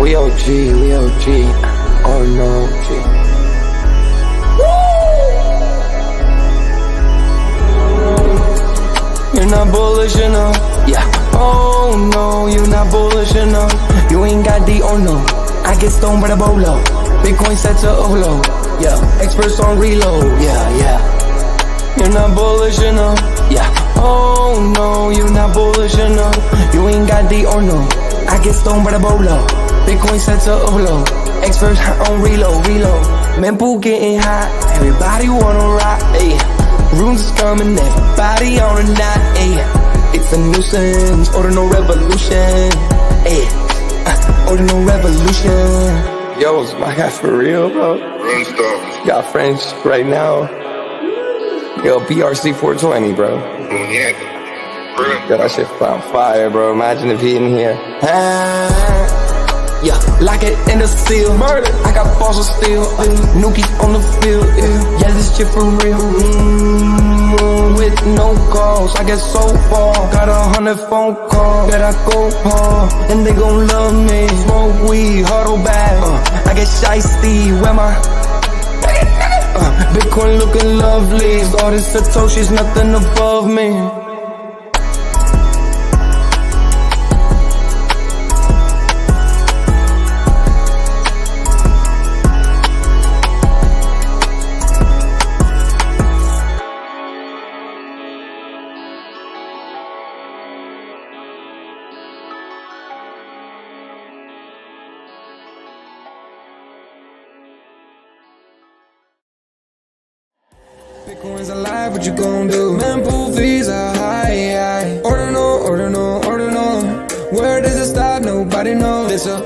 We OG, oh no, G. You're not bullish enough, yeah. Oh no, you're not bullish enough. You ain't got D or no. I get stoned by the bolo. Bitcoin set to overload, yeah. Experts on reload, yeah. You're not bullish enough, yeah. Oh no, you're not bullish enough. You ain't got D or no. I get stoned by the bolo. Bitcoin set to overload. Experts on reload. Mempool getting hot. Everybody wanna rock, ayy. Runes is coming, everybody on a knot, ayy. It's a nuisance, Ordinal Revolution, ayy. Ordinal Revolution. Yo, it's my guy for real, bro. Run stuff. Got French right now. Yo, BRC 420, bro. Yeah. Yo, that shit on fire, bro. Imagine if he in here. Yeah, like it in the seal. Murder. I got balls of steel. Nukies on the field. Yeah, this shit for real. With no calls, I get so far. Got 100 phone calls that I go hard, and they gon' love me. Smoke weed, huddle back. I get shiesty. Where my Bitcoin looking lovely. Started Satoshi's nothing above me. Bitcoin's alive, what you gon' do? Mempool fees are high. Ordinal. Where does it stop? Nobody knows. It's a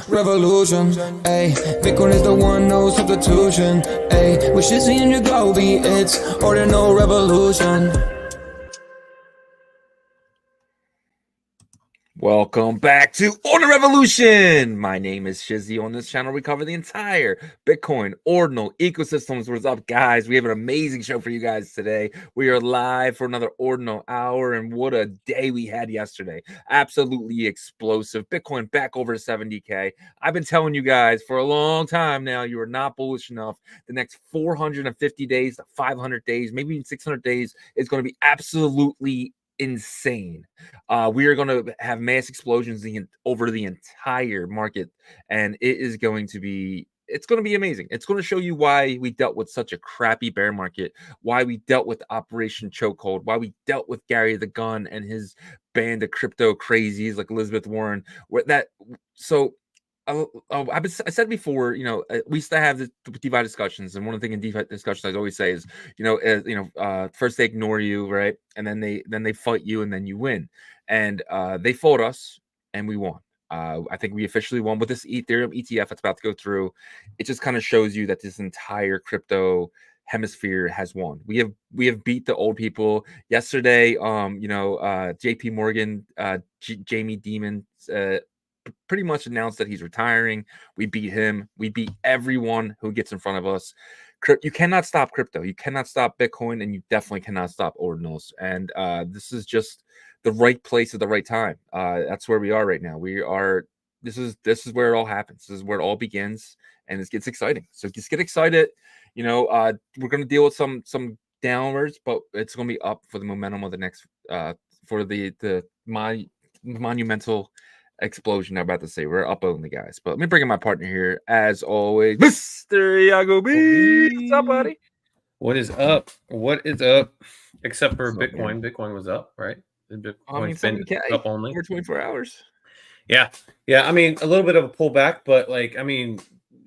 revolution, ayy. Bitcoin is the one, no substitution, ayy. With shit in your Gobi, it's Ordinal Revolution. Welcome back to Ordinal Revolution. My name is Shizzy. On this channel, we cover the entire Bitcoin Ordinal ecosystems. What's up, guys? We have an amazing show for you guys today. We are live for another Ordinal hour, and what a day we had yesterday. Absolutely explosive. Bitcoin back over 70K. I've been telling you guys for a long time now, you are not bullish enough. The next 450 days to 500 days, maybe even 600 days is going to be absolutely insane. We are going to have mass explosions over the entire market, and it's going to be amazing. It's going to show you why we dealt with such a crappy bear market, why we dealt with Operation Chokehold, why we dealt with Gary the Gun and his band of crypto crazies like Elizabeth Warren. I said before, we used to have the DeFi discussions, and one of the things in DeFi discussions I always say is, first they ignore you, right, and then they fight you, and then you win. And they fought us, and we won. I think we officially won with this Ethereum ETF that's about to go through. It just kind of shows you that this entire crypto hemisphere has won. We have beat the old people. Yesterday, JP Morgan, Jamie Dimon, pretty much announced that he's retiring. We beat him. We beat everyone who gets in front of us. You cannot stop crypto. You cannot stop Bitcoin, and you definitely cannot stop ordinals. And this is just the right place at the right time. That's where we are right now. This is where it all happens. This is where it all begins, and it gets exciting. So just get excited. We're going to deal with some downwards, but it's going to be up for the momentum of the next for the monumental explosion. I'm about to say we're up only, guys. But let me bring in my partner here, as always, Mr. Iago B. What's up, buddy? What is up? Except for Bitcoin. Bitcoin was up, right? Bitcoin's been up only for 24 hours. Yeah. I mean, a little bit of a pullback, but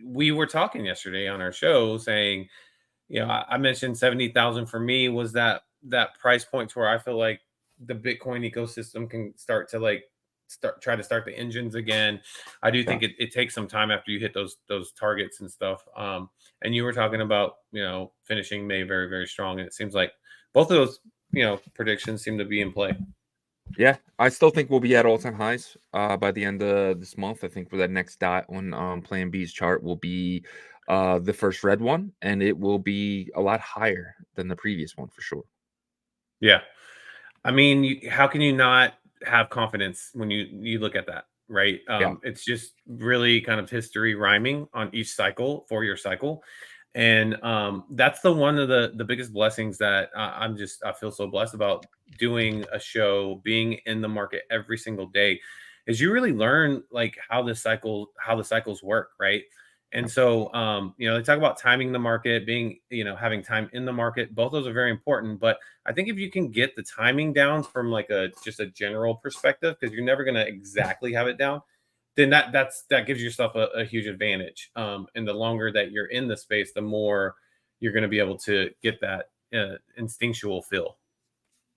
we were talking yesterday on our show saying, I mentioned 70,000 for me was that price point to where I feel like the Bitcoin ecosystem can start to try to start the engines again. I do think it takes some time after you hit those targets and stuff. And you were talking about, finishing May very, very strong. And it seems like both of those, predictions seem to be in play. Yeah, I still think we'll be at all-time highs by the end of this month. I think for that next dot on Plan B's chart will be the first red one, and it will be a lot higher than the previous one for sure. Yeah. I mean, how can you not have confidence when you look at that, right? Yeah. It's just really kind of history rhyming on each cycle for your cycle. And that's the one of the biggest blessings that I feel so blessed about doing a show, being in the market every single day, is you really learn like how the cycles work, right? And Yep. so they talk about timing the market, being, having time in the market. Both those are very important. But I think if you can get the timing down from like just a general perspective, because you're never gonna exactly have it down, then that gives yourself a huge advantage. And the longer that you're in the space, the more you're going to be able to get that instinctual feel.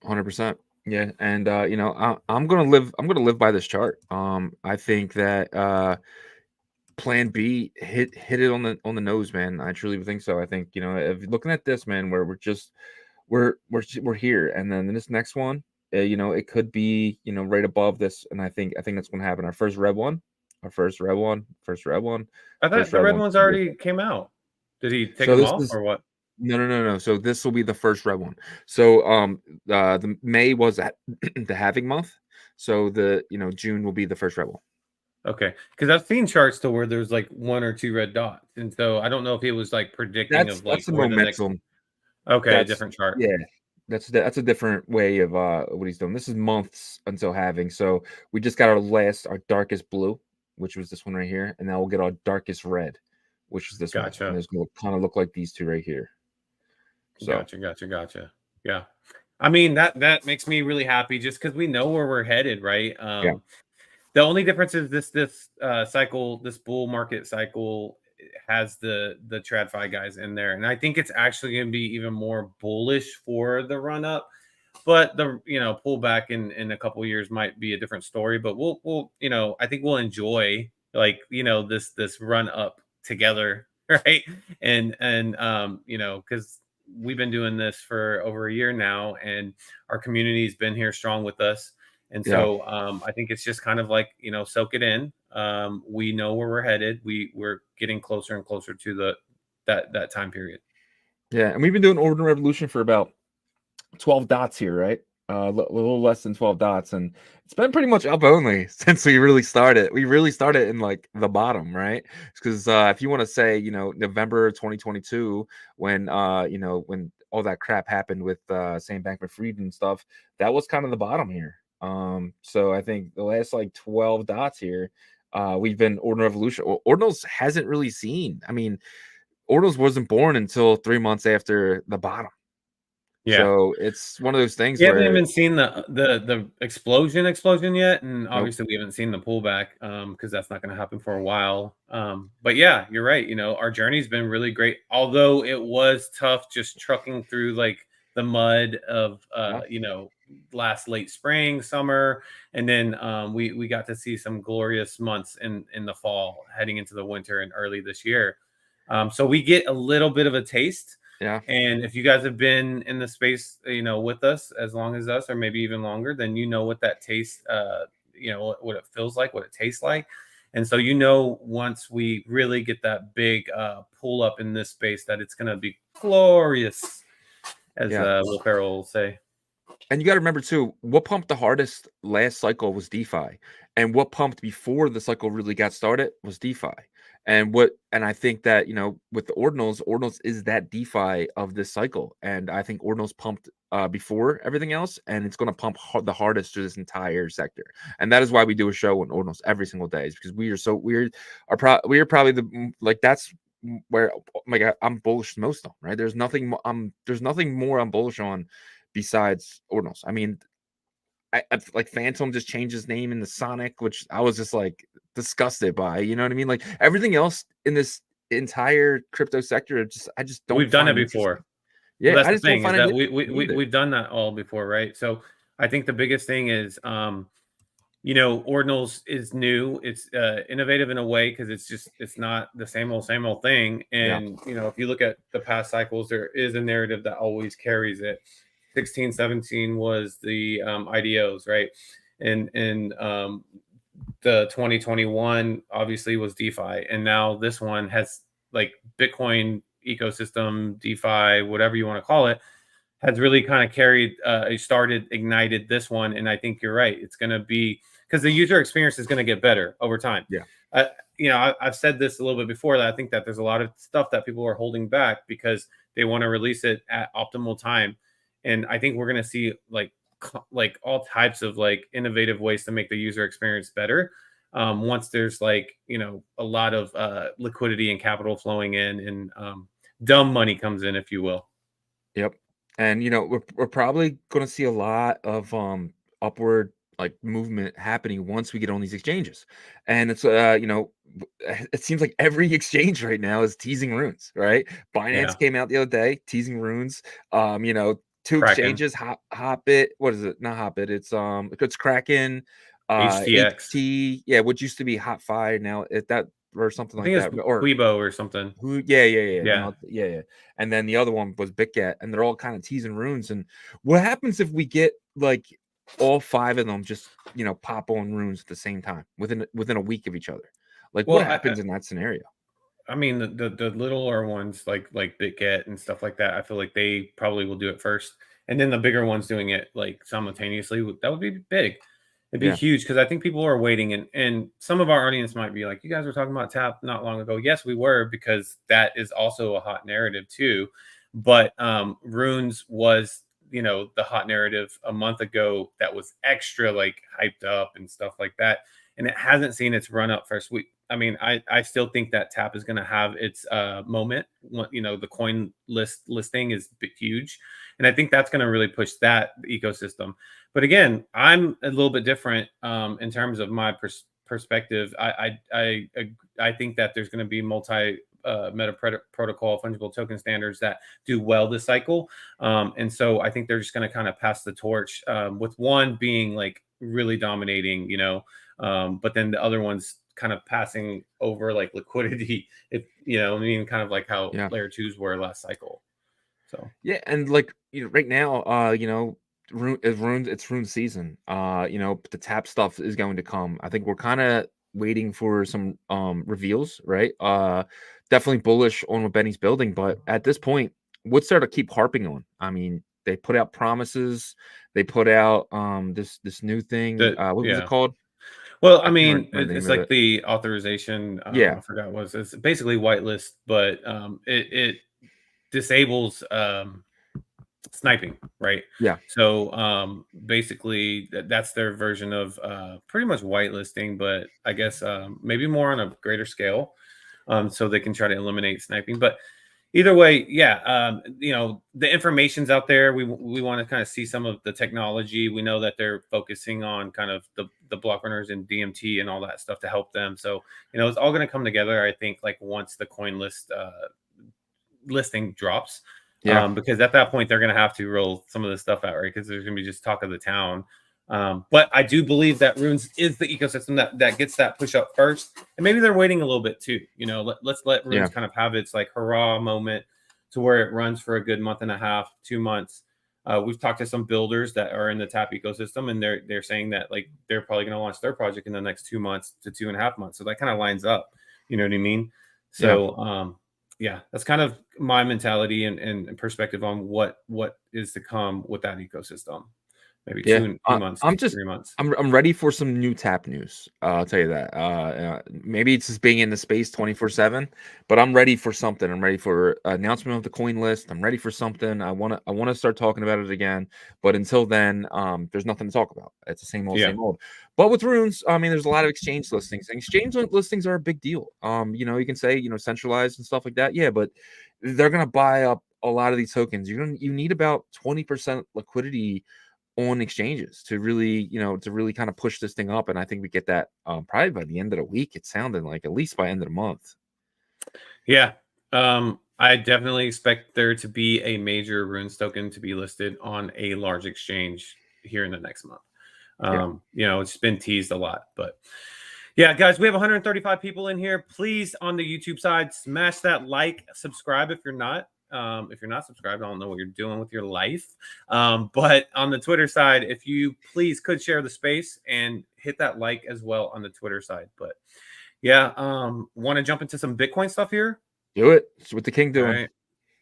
100%. Yeah, and I'm gonna live by this chart. I think that Plan B hit it on the nose, man. I truly think so. I think if you're looking at this, man, where we're here, and then this next one, it could be right above this, and I think that's gonna happen. Our first red one, first red one, I thought first the red red one. ones already came out. Did he take So them this off is or what? no. So this will be the first red one. So the May was at the halving month. So the June will be the first red one. Okay, because I've seen charts to where there's like one or two red dots, and so I don't know if he was like predicting That's of like that's the where the next. momentum. Okay, a That's different chart. yeah. That's a different way of what he's doing. This is months until halving. So we just got our darkest blue, which was this one right here, and now we'll get our darkest red, which is this one. And Gotcha, it's gonna kind of look like these two right here. So gotcha. Yeah, I mean that makes me really happy just because we know where we're headed, right? yeah, The only difference is this cycle, this bull market cycle has the TradFi guys in there, and I think it's actually going to be even more bullish for the run up. But the pullback in a couple years might be a different story. But we'll I think we'll enjoy like this run up together, right? And because we've been doing this for over a year now, and our community's been here strong with us. And yeah. so I think it's just kind of like, soak it in. We know where we're headed. We're getting closer and closer to that time period. Yeah, and we've been doing Ordinal Revolution for about 12 dots here, right? A little less than 12 dots, and it's been pretty much up only since we really started. We really started in like the bottom, right? Because if you want to say, November 2022, when when all that crap happened with Sam Bankman-Fried and stuff, that was kind of the bottom here. So I think the last like 12 dots here, we've been Ordinal Revolution. Ordinals hasn't really seen. I mean, Ordinals wasn't born until 3 months after the bottom. Yeah. So it's one of those things We haven't where even seen the explosion yet, and nope, obviously we haven't seen the pullback because that's not going to happen for a while. But yeah, you're right. Our journey's been really great, although it was tough just trucking through like the mud of yeah, last late spring, summer, and then we got to see some glorious months in the fall, heading into the winter and early this year. So we get a little bit of a taste. yeah, And if you guys have been in the space, with us as long as us, or maybe even longer, then what that taste, what it feels like, what it tastes like. And so, once we really get that big pull up in this space, that it's going to be glorious, as yeah. Will Ferrell will say. And you got to remember too, what pumped the hardest last cycle was DeFi, and what pumped before the cycle really got started was DeFi. And I think that with the Ordinals is that DeFi of this cycle, and I think Ordinals pumped before everything else, and it's going to pump the hardest through this entire sector. And that is why we do a show on Ordinals every single day, is because we are probably that's where I'm bullish most on, right? There's nothing more I'm bullish on besides Ordinals. I mean, I like Phantom just changed his name into Sonic, which I was just like disgusted by. You know what I mean? Like everything else in this entire crypto sector, I just don't. We've done it find interesting. before. Well, Yeah, that's I the just don't thing, is find that it either. we've done that all before, right? So I think the biggest thing is Ordinals is new. It's innovative in a way because it's not the same old thing. Yeah, And if you look at the past cycles, there is a narrative that always carries it. 16, 17 was the IDOs, right? And the 2021 obviously was DeFi, and now this one has like Bitcoin ecosystem, DeFi, whatever you want to call it, has really kind of ignited this one. And I think you're right. It's going to be because the user experience is going to get better over time. Yeah. I've said this a little bit before, that I think that there's a lot of stuff that people are holding back because they want to release it at optimal time. And I think we're going to see like all types of like innovative ways to make the user experience better. Once there's like, a lot of liquidity and capital flowing in, and dumb money comes in, if you will. Yep. And we're probably going to see a lot of upward like movement happening once we get on these exchanges. And it's it seems like every exchange right now is teasing runes, right? Binance came out the other day teasing runes. Two Kraken. exchanges, Hotbit, what is it? Not Hotbit, it's Kraken, HTX. HT, yeah, which used to be HotFi, now that or something like that, or Weibo or something. Yeah. And then the other one was BitGet, and they're all kind of teasing runes. And what happens if we get like all 5 of them just pop on runes at the same time within a week of each other? Like, what happens in that scenario? I mean, the littler ones like BitGet and stuff like that, I feel like they probably will do it first, and then the bigger ones doing it like simultaneously. That would be big. It'd be huge, because I think people are waiting, and some of our audience might be like, you guys were talking about TAP not long ago. Yes, we were, because that is also a hot narrative too. But runes was, the hot narrative a month ago that was extra like hyped up and stuff like that. And it hasn't seen its run up first week. I mean, I still think that TAP is going to have its moment. The coin listing is huge. And I think that's going to really push that ecosystem. But again, I'm a little bit different in terms of my perspective. I think that there's going to be multi meta protocol fungible token standards that do well this cycle. And so I think they're just going to kind of pass the torch, with one being like really dominating, but then the other one's kind of passing over like liquidity, if kind of like how layer 2s were last cycle. So yeah, and like right now, it's Rune season. The TAP stuff is going to come. I think we're kind of waiting for some reveals, right? Definitely bullish on what Benny's building, but at this point, what's there to keep harping on? I mean, they put out promises. They put out this new thing. What was it called? Well, I mean, it's like the authorization. I forgot what it was. It's basically whitelist, but it disables sniping, right? Yeah. So basically, that's their version of pretty much whitelisting, but I guess maybe more on a greater scale, so they can try to eliminate sniping. But either way, the information's out there. We want to kind of see some of the technology. We know that they're focusing on kind of the block runners and DMT and all that stuff to help them. So it's all going to come together, I think, like once the coin listing drops. Because at that point they're going to have to roll some of this stuff out, right? Because there's going to be just talk of the town. But I do believe that runes is the ecosystem that gets that push up first, and maybe they're waiting a little bit too. Let's let runes kind of have its like hurrah moment to where it runs for a good month and a half, 2 months. We've talked to some builders that are in the TAP ecosystem, and they're saying that like they're probably going to launch their project in the next 2 months to 2.5 months. So that kind of lines up. You know what I mean? So that's kind of my mentality and perspective on what is to come with that ecosystem. Maybe 2 months. 3 months. I'm ready for some new TAP news. I'll tell you that. Maybe it's just being in the space 24/7, but I'm ready for something. I'm ready for announcement of the coin list. I'm ready for something. I want to start talking about it again. But until then, there's nothing to talk about. It's the same old. But with runes, I mean, there's a lot of exchange listings. And exchange listings are a big deal. You can say centralized and stuff like that. Yeah, but they're gonna buy up a lot of these tokens. You need about 20% liquidity on exchanges to really kind of push this thing up. And I think we get that probably by the end of the week. It's sounding like at least by end of the month. I definitely expect there to be a major runes token to be listed on a large exchange here in the next month. It's been teased a lot, but guys, we have 135 people in here. Please, on the YouTube side, smash that like, subscribe if you're not. If you're not subscribed, I don't know what you're doing with your life. But on the Twitter side, if you please could share the space and hit that like as well on the Twitter side. But want to jump into some Bitcoin stuff here? Do it. It's what the king doing. All right.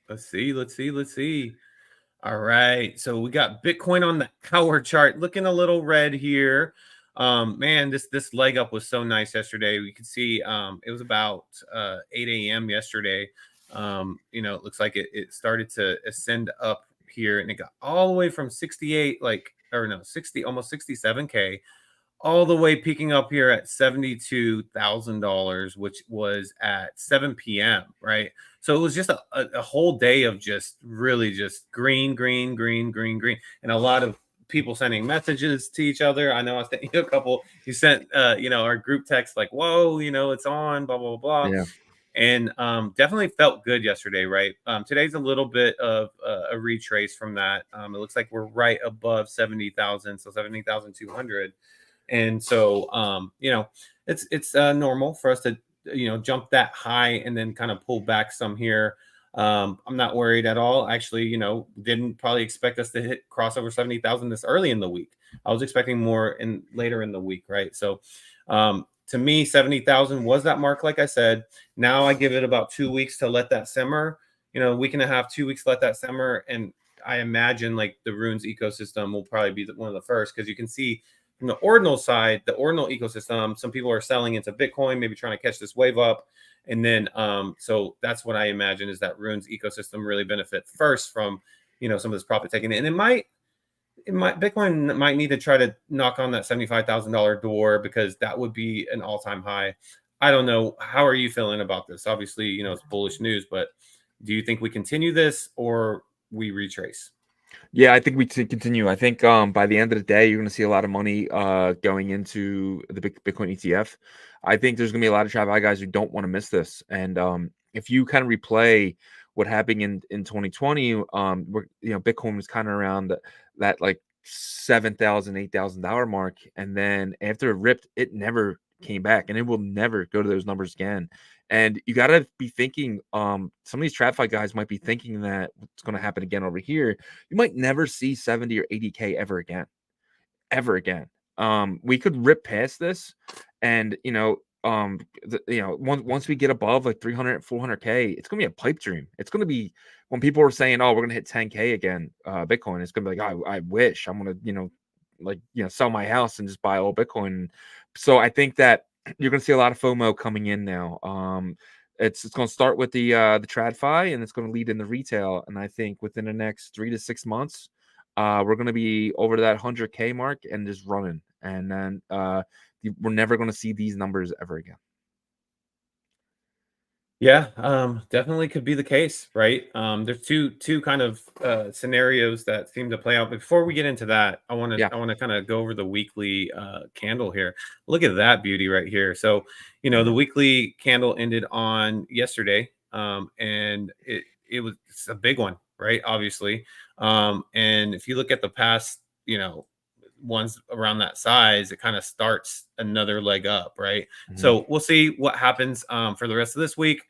Let's see. All right. So we got Bitcoin on the hour chart looking a little red here. Man, this leg up was so nice yesterday. We could see it was about 8 a.m. yesterday. It looks like it started to ascend up here, and it got all the way from 68, 60, almost 67K, all the way peaking up here at $72,000, which was at 7 p.m. Right. So it was just a whole day of just really just green, green, green, green, green, and a lot of people sending messages to each other. I know I sent you a couple. You sent, our group text like, "Whoa, it's on," blah blah blah, Yeah. and definitely felt good yesterday. Right. Today's a little bit of a retrace from that. It looks like we're right above 70,000, so 70,200. And so, it's normal for us to, jump that high and then kind of pull back some here. I'm not worried at all. Actually, didn't probably expect us to hit crossover 70,000 this early in the week. I was expecting more later in the week, right? So, to me, 70,000 was that mark. Like I said, now I give it about 2 weeks to let that simmer. Week and a half, 2 weeks, let that simmer, and I imagine like the Runes ecosystem will probably be one of the first, because you can see from the ordinal side, the ordinal ecosystem, some people are selling into Bitcoin, maybe trying to catch this wave up. And then, so that's what I imagine is that Runes ecosystem really benefit first from, some of this profit taking. And it might, Bitcoin might need to try to knock on that $75,000 door, because that would be an all-time high. I don't know. How are you feeling about this? Obviously, it's bullish news, but do you think we continue this or we retrace? Yeah, I think we continue. I think by the end of the day, you're going to see a lot of money going into the Bitcoin ETF. I think there's going to be a lot of TradFi guys who don't want to miss this. And if you kind of replay what happened in 2020, Bitcoin was kind of around that like $7,000, $8,000 mark, and then after it ripped, it never came back, and it will never go to those numbers again. And you got to be thinking, some of these TradFi guys might be thinking that what's going to happen again over here. You might never see 70 or 80K ever again. We could rip past this, and once we get above like 300, 400K, it's going to be a pipe dream. It's going to be when people are saying, "Oh, we're going to hit 10K again, Bitcoin." It's going to be like, "I wish I'm going to, sell my house and just buy all Bitcoin." So I think that you're going to see a lot of FOMO coming in now. It's going to start with the TradFi, and it's going to lead into retail. And I think within the next 3 to 6 months, we're going to be over that 100K mark and just running. And then we're never going to see these numbers ever again. Yeah, definitely could be the case, right? There's two kind of scenarios that seem to play out. But before we get into that, I want to kind of go over the weekly candle here. Look at that beauty right here. So, the weekly candle ended on yesterday, and it's a big one, right? Obviously, and if you look at the past, ones around that size, it kind of starts another leg up, right? Mm-hmm. So we'll see what happens for the rest of this week.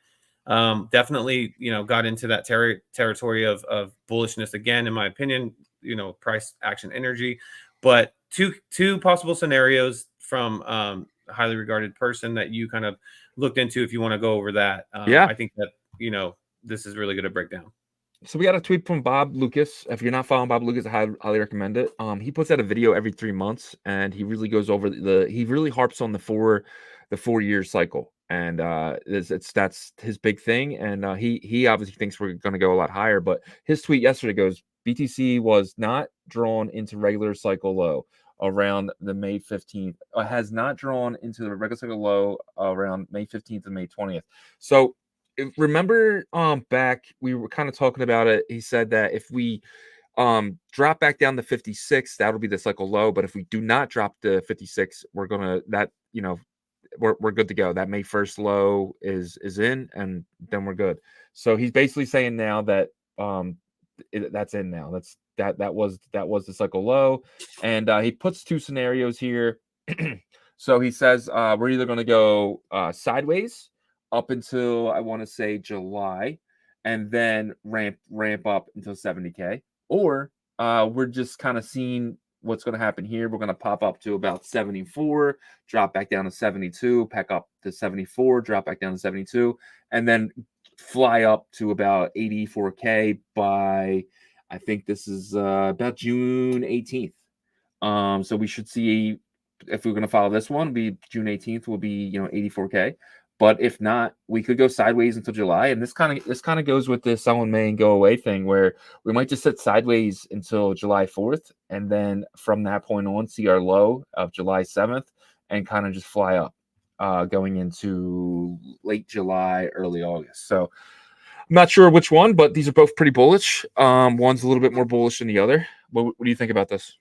Definitely, got into that territory of bullishness again, in my opinion, price action energy. But two possible scenarios from a highly regarded person that you kind of looked into, if you want to go over that. I think that, this is really good to break down. So we got a tweet from Bob Lucas. If you're not following Bob Lucas, I highly recommend it. He puts out a video every 3 months, and he really goes over he really harps on the 4-year cycle, and that's his big thing. And he obviously thinks we're going to go a lot higher. But his tweet yesterday goes, BTC was not drawn into regular cycle low around the May 15th. Has not drawn into the regular cycle low around May 15th and May 20th. So remember back we were kind of talking about it. He said that if we drop back down to 56, that'll be the cycle low, but if we do not drop to 56, we're good to go. That May 1st low is in, and then we're good. So he's basically saying now that that's in now. That was the cycle low, and he puts two scenarios here. So he says we're either going to go sideways up until I want to say July, and then ramp up until 70K, or we're just kind of seeing what's going to happen here. We're going to pop up to about 74, drop back down to 72, pack up to 74, drop back down to 72, and then fly up to about 84K by, I think this is about June 18th. So we should see if we're going to follow this one, be June 18th will be 84K. But if not, we could go sideways until July, and this kind of goes with the sell in May and go away thing, where we might just sit sideways until July 4th, and then from that point on, see our low of July 7th, and kind of just fly up, going into late July, early August. So I'm not sure which one, but these are both pretty bullish. One's a little bit more bullish than the other. What do you think about this?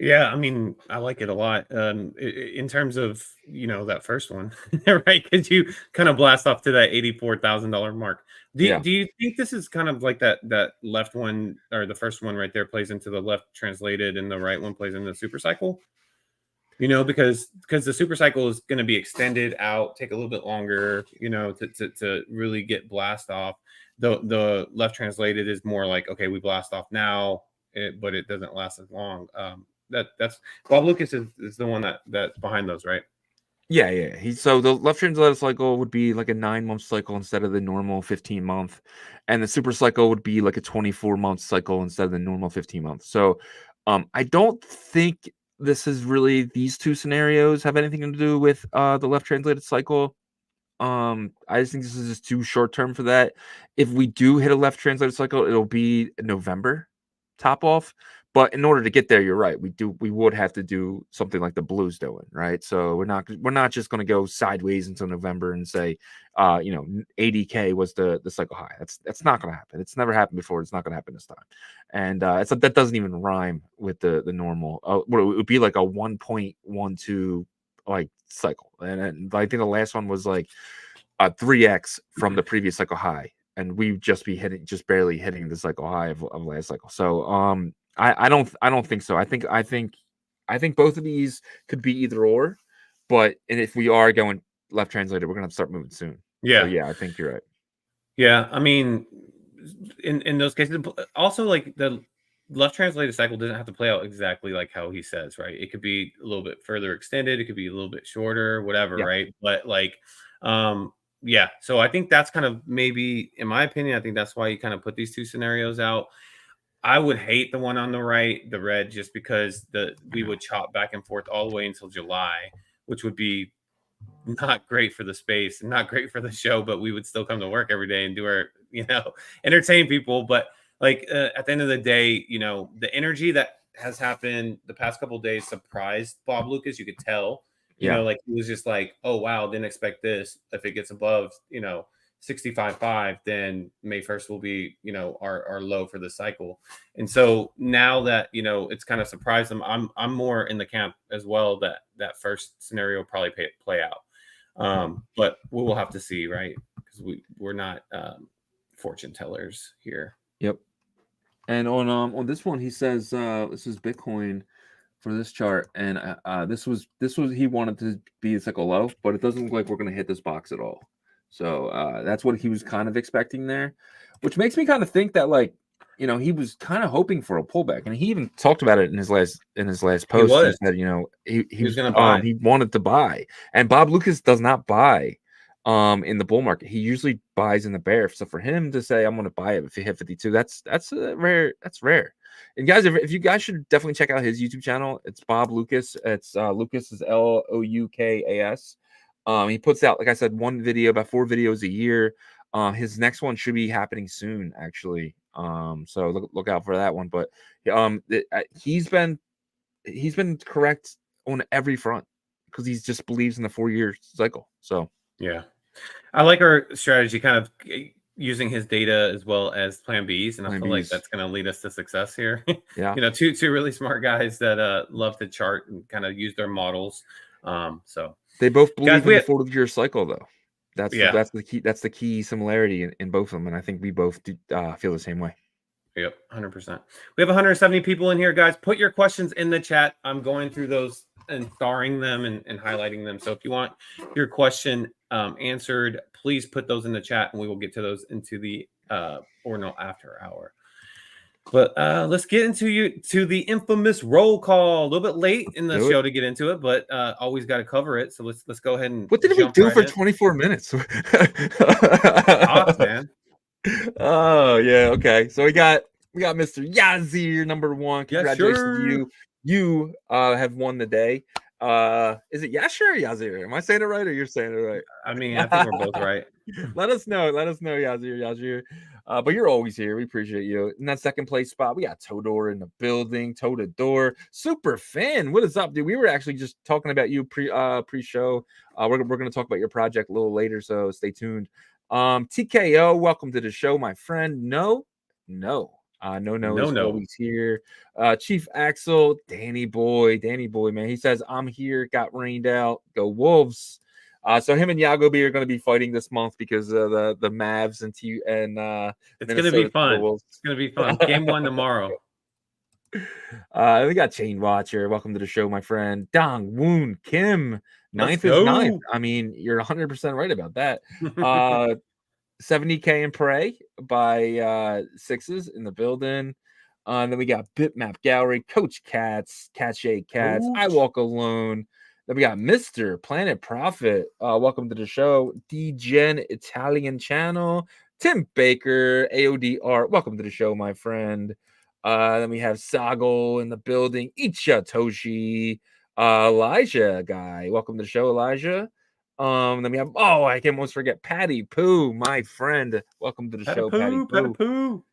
Yeah, I mean, I like it a lot. In terms of that first one, right? Because you kind of blast off to that $84,000 mark. Do you think this is kind of like that left one, or the first one right there plays into the left translated, and the right one plays into the super cycle? Because the super cycle is going to be extended out, take a little bit longer, to really get blast off. The left translated is more like, okay, we blast off now, but it doesn't last as long. That's Bob Lucas is the one that's behind those, right? Yeah. So the left translated cycle would be like a 9-month cycle instead of the normal 15-month, and the super cycle would be like a 24-month cycle instead of the normal 15-month. So, I don't think this is really, these two scenarios have anything to do with the left translated cycle. I just think this is just too short term for that. If we do hit a left translated cycle, it'll be November top off. But in order to get there, you're right. We would have to do something like the Blues doing, right? So we're not just going to go sideways until November and say, 80K was the cycle high. That's not going to happen. It's never happened before. It's not going to happen this time. And that doesn't even rhyme with the normal. It would be like a 1.12 like cycle, and I think the last one was like a 3x from the previous cycle high, and we'd just be barely hitting the cycle high of last cycle. So I don't think so. I think both of these could be either or, and if we are going left translated, we're gonna have to start moving soon. Yeah. So yeah, I think you're right. Yeah, I mean, in those cases, also like the left translated cycle doesn't have to play out exactly like how he says, right? It could be a little bit further extended, it could be a little bit shorter, whatever, right? But like, yeah. So I think that's kind of, maybe, in my opinion, I think that's why you kind of put these two scenarios out. I would hate the one on the right, the red, just because we would chop back and forth all the way until July, which would be not great for the space and not great for the show, but we would still come to work every day and do our, entertain people. But like, at the end of the day, the energy that has happened the past couple of days surprised Bob Lucas. You could tell, like he was just like, oh wow, didn't expect this. If it gets above, 65.5, then May 1st will be, our low for the cycle. And so now that, it's kind of surprised them, I'm more in the camp as well that first scenario will probably play out. But we will have to see, right? Because we're not fortune tellers here. Yep. And on this one, he says this is Bitcoin for this chart, and this was he wanted to be a cycle low, but it doesn't look like we're going to hit this box at all. So that's what he was kind of expecting there, which makes me kind of think that, like, he was kind of hoping for a pullback, and he even talked about it in his last post. He said, he was going to buy. He wanted to buy, and Bob Lucas does not buy in the bull market. He usually buys in the bear. So for him to say, I'm going to buy it if you hit 52, that's rare. That's rare. And guys, if you guys should definitely check out his YouTube channel. It's Bob Lucas. It's Lucas is Loukas. He puts out, like I said, one video, about 4 videos a year. His next one should be happening soon, actually. So look out for that one. But he's been correct on every front because he just believes in the 4-year cycle. So yeah, I like our strategy, kind of using his data as well as plan Bs, and I feel like that's going to lead us to success here. Yeah, two really smart guys that love to chart and kind of use their models. So they both believe in the 4-year cycle, though. That's the key. That's the key similarity in both of them, and I think we both do, feel the same way. Yep, 100%. We have 170 people in here, guys. Put your questions in the chat. I'm going through those and starring them and highlighting them. So if you want your question answered, please put those in the chat, and we will get to those into the Ordinal After Hour. But let's get into the infamous roll call. A little bit late in the show to get into it, but always got to cover it. So let's go ahead and. What did we do for 24 minutes? Awesome, man. Oh yeah, okay. So we got We got Mr. Yazir, number one. Yes, Congratulations to sir. you. You have won the day. Is it Yasher or Yazir? Am I saying it right or you're saying it right? I mean, I think we're both right. Let us know. Let us know, Yazir. But you're always here. We appreciate you. In that second place spot, we got Todor in the building. Todor, super fan. What is up, dude? We were actually just talking about you pre-show. We're gonna talk about your project a little later, so stay tuned. TKO, welcome to the show, my friend. No is No. always here. Chief Axel, Danny boy, man. He says, I'm here, got rained out. Go Wolves. So him and Yagobi are going to be fighting this month because of the Mavs and It's going to be fun. It's going to be fun. Game 1 tomorrow. We got Chain Watcher. Welcome to the show, my friend. Dong Woon Kim. Ninth is ninth. I mean, you're 100% right about that. 70K and Pray by Sixes in the building. Then we got Bitmap Gallery, Coach Cats, Cache Cats, Ooh. I Walk Alone. Then we got Mr. Planet Profit. Welcome to the show. DGen Italian Channel. Tim Baker, AODR. Welcome to the show, my friend. Then we have Sago in the building. Icha Toshi. Elijah guy. Welcome to the show, Elijah. Then we have, I can almost forget Patty Poo, my friend. Welcome to the show, Patty Poo.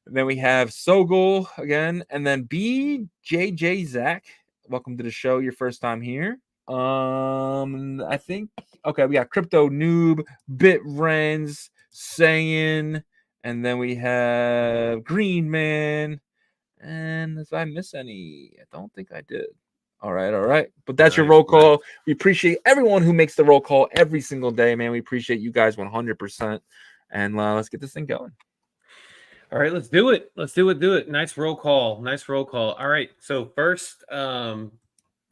And then we have Sogol again, and then BJJ Zach. Welcome to the show. Your first time here. I think we got Crypto Noob, BitRens, Saying, and then we have Green Man. And if I miss any, I don't think I did. All right. But that's your roll call. Nice. We appreciate everyone who makes the roll call every single day, man. We appreciate you guys 100%. And let's get this thing going. All right, let's do it. Do it. Nice roll call. All right. So first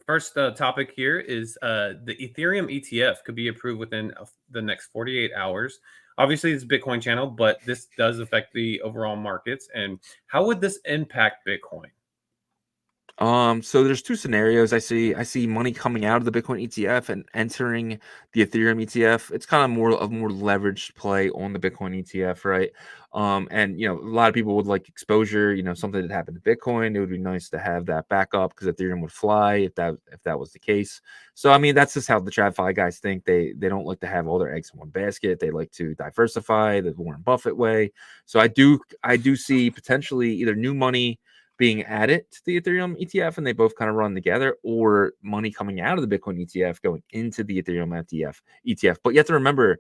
topic here is the Ethereum ETF could be approved within the next 48 hours. Obviously, it's a Bitcoin channel, but this does affect the overall markets. And how would this impact Bitcoin? So there's two scenarios. I see money coming out of the Bitcoin ETF and entering the Ethereum ETF. It's kind of more leveraged play on the Bitcoin ETF, right? And a lot of people would like exposure, something that happened to Bitcoin. It would be nice to have that backup because Ethereum would fly if that was the case. So I mean, that's just how the TradFi guys think. They don't like to have all their eggs in one basket. They like to diversify the Warren Buffett way. So I do see potentially either new money being added to the Ethereum ETF, and they both kind of run together, or money coming out of the Bitcoin ETF going into the Ethereum ETF. But you have to remember,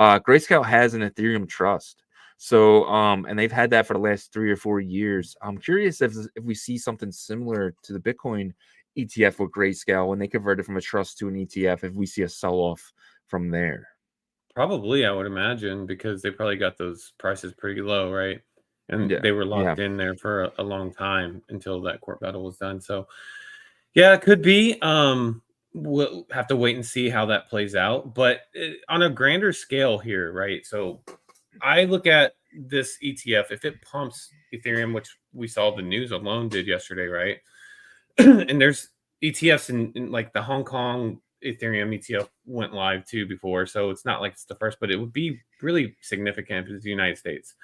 Grayscale has an Ethereum trust. So, and they've had that for the last 3 or 4 years. I'm curious if we see something similar to the Bitcoin ETF with Grayscale when they convert it from a trust to an ETF, if we see a sell-off from there. Probably, I would imagine, because they probably got those prices pretty low, right? And they were locked in there for a long time until that court battle was done. So, yeah, it could be. We'll have to wait and see how that plays out. But on a grander scale here, right? So I look at this ETF. If it pumps Ethereum, which we saw the news alone did yesterday, right? And there's ETFs in like the Hong Kong Ethereum ETF went live too before. So it's not like it's the first, but it would be really significant if it's the United States.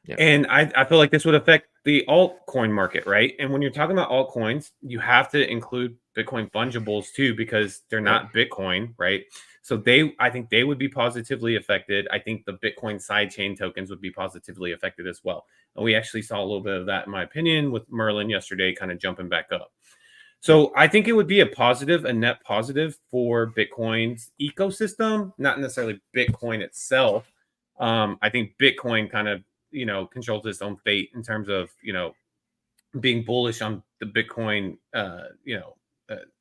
Yeah. And I feel like this would affect the altcoin market, right? And when you're talking about altcoins, you have to include Bitcoin fungibles too, because they're not Bitcoin, right? So I think they would be positively affected. I think the Bitcoin sidechain tokens would be positively affected as well. And we actually saw a little bit of that, in my opinion, with Merlin yesterday kind of jumping back up. So I think it would be a net positive for Bitcoin's ecosystem, not necessarily Bitcoin itself. I think Bitcoin kind of controls its own fate in terms of, being bullish on the Bitcoin,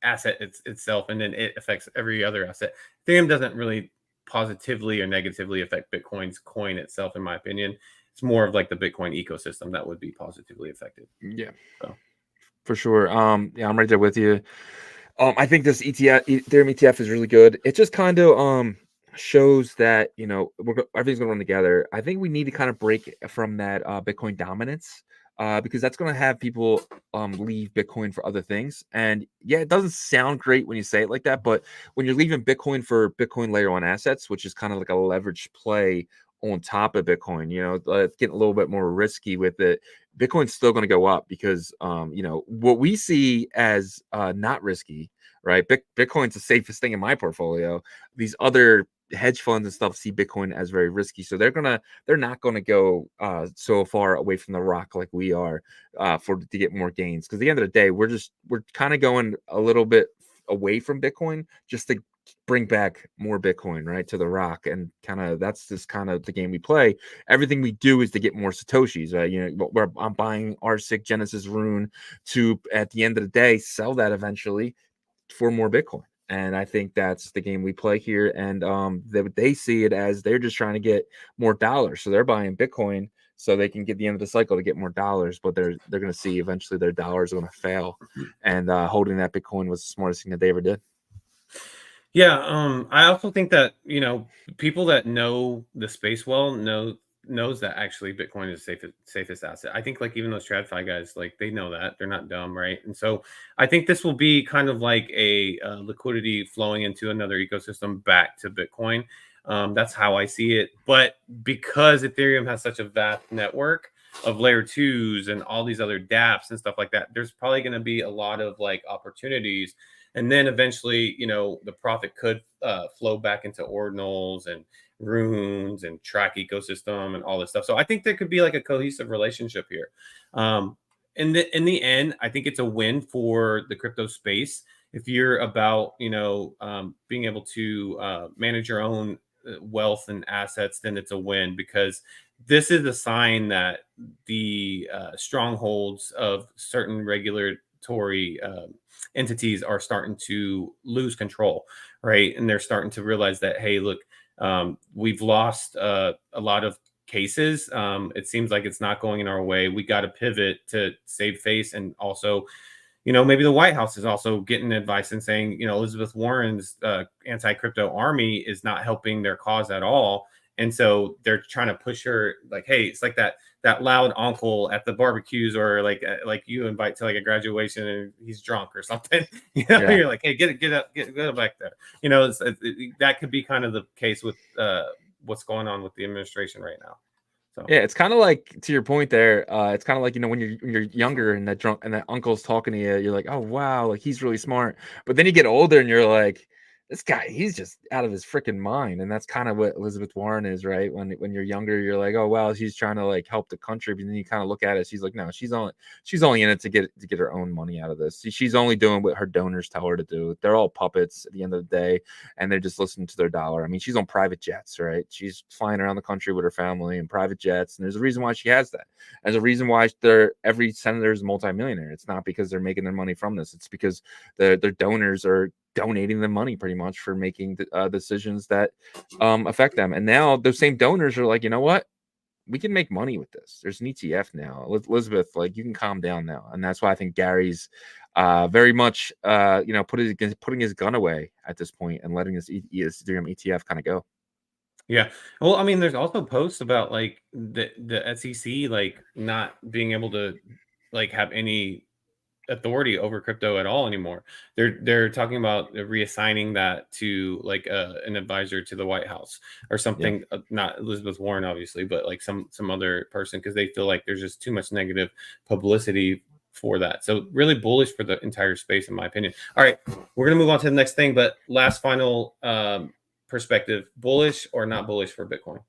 asset itself, and then it affects every other asset. Ethereum doesn't really positively or negatively affect Bitcoin's coin itself, in my opinion. It's more of like the Bitcoin ecosystem that would be positively affected. Yeah, so. For sure. I'm right there with you. I think this Ethereum ETF is really good. It just kind of shows that everything's gonna run together. I think we need to kind of break from that Bitcoin dominance, because that's gonna have people leave Bitcoin for other things. And yeah, it doesn't sound great when you say it like that, but when you're leaving Bitcoin for Bitcoin layer 1 assets, which is kind of like a leveraged play on top of Bitcoin. Getting a little bit more risky with it. Bitcoin's still going to go up because what we see as not risky, right? Bitcoin's the safest thing in my portfolio. These other hedge funds and stuff see Bitcoin as very risky, so they're not gonna go so far away from the rock like we are to get more gains. Because at the end of the day, we're kind of going a little bit away from Bitcoin just to bring back more Bitcoin, right, to the rock. And that's just kind of the game we play. Everything we do is to get more Satoshis, right? I'm buying R6 Genesis Rune to, at the end of the day, sell that eventually for more Bitcoin. And I think that's the game we play here. And they see it as they're just trying to get more dollars. So they're buying Bitcoin so they can get the end of the cycle to get more dollars. But they're going to see eventually their dollars are going to fail. And holding that Bitcoin was the smartest thing that they ever did. Yeah, I also think that people that know the space well knows that actually Bitcoin is the safest asset. I think like even those TradFi guys, like they know that they're not dumb, right? And so I think this will be kind of like a liquidity flowing into another ecosystem back to Bitcoin. That's how I see it. But because Ethereum has such a vast network of layer 2s and all these other dApps and stuff like that, there's probably going to be a lot of like opportunities. And then eventually, the profit could flow back into ordinals and runes and track ecosystem and all this stuff. So I think there could be like a cohesive relationship here. In the end, I think it's a win for the crypto space. If you're about, being able to manage your own wealth and assets, then it's a win, because this is a sign that the strongholds of certain regulatory entities are starting to lose control, right? And they're starting to realize that, hey, look, we've lost a lot of cases. It seems like it's not going in our way. We got to pivot to save face. And also, maybe the White House is also getting advice and saying, Elizabeth Warren's anti-crypto army is not helping their cause at all. And so they're trying to push her like, hey, it's like that loud uncle at the barbecues, or like you invite to like a graduation and he's drunk or something. You're like, hey, get up back there. That could be kind of the case with what's going on with the administration right now. So yeah, it's kind of like, to your point there, it's kind of like, when you're younger and that uncle's talking to you, you're like, oh wow, like he's really smart. But then you get older and you're like, this guy, he's just out of his freaking mind. And that's kind of what Elizabeth Warren is, right? When you're younger, you're like, oh wow, she's trying to like help the country. But then you kind of look at it, she's like, no, she's only in it to get her own money out of this. She's only doing what her donors tell her to do. They're all puppets at the end of the day, and they're just listening to their dollar. I mean, she's on private jets, right? She's flying around the country with her family in private jets, and there's a reason why she has that. There's a reason why every senator is a multimillionaire. It's not because they're making their money from this. It's because their donors are donating them money pretty much for making decisions that affect them. And now those same donors are like, you know what? We can make money with this. There's an ETF now. Elizabeth, like, you can calm down now. And that's why I think Gary's very much, putting his gun away at this point and letting this Ethereum ETF kind of go. Yeah. Well, I mean, there's also posts about like the SEC, like not being able to like have any authority over crypto at all anymore. They're talking about reassigning that to like an advisor to the White House or something. Yeah. Not Elizabeth Warren, obviously, but like some other person, because they feel like there's just too much negative publicity for that. So really bullish for the entire space, in my opinion. All right, we're gonna move on to the next thing, but last final perspective: bullish or not bullish for Bitcoin?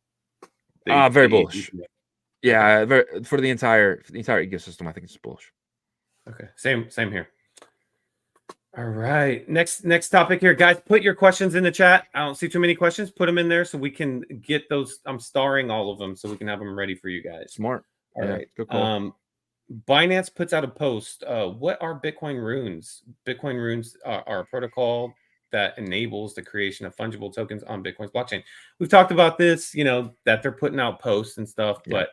Very bullish. Yeah, for the entire ecosystem, I think it's bullish. Okay, same here. All right, next topic here, guys. Put your questions in the chat. I don't see too many questions. Put them in there so we can get those. I'm starring all of them so we can have them ready for you guys. Smart. All right. Good call. Binance puts out a post. What are Bitcoin runes? Bitcoin runes are a protocol that enables the creation of fungible tokens on Bitcoin's blockchain. We've talked about this, that they're putting out posts and stuff. Yeah.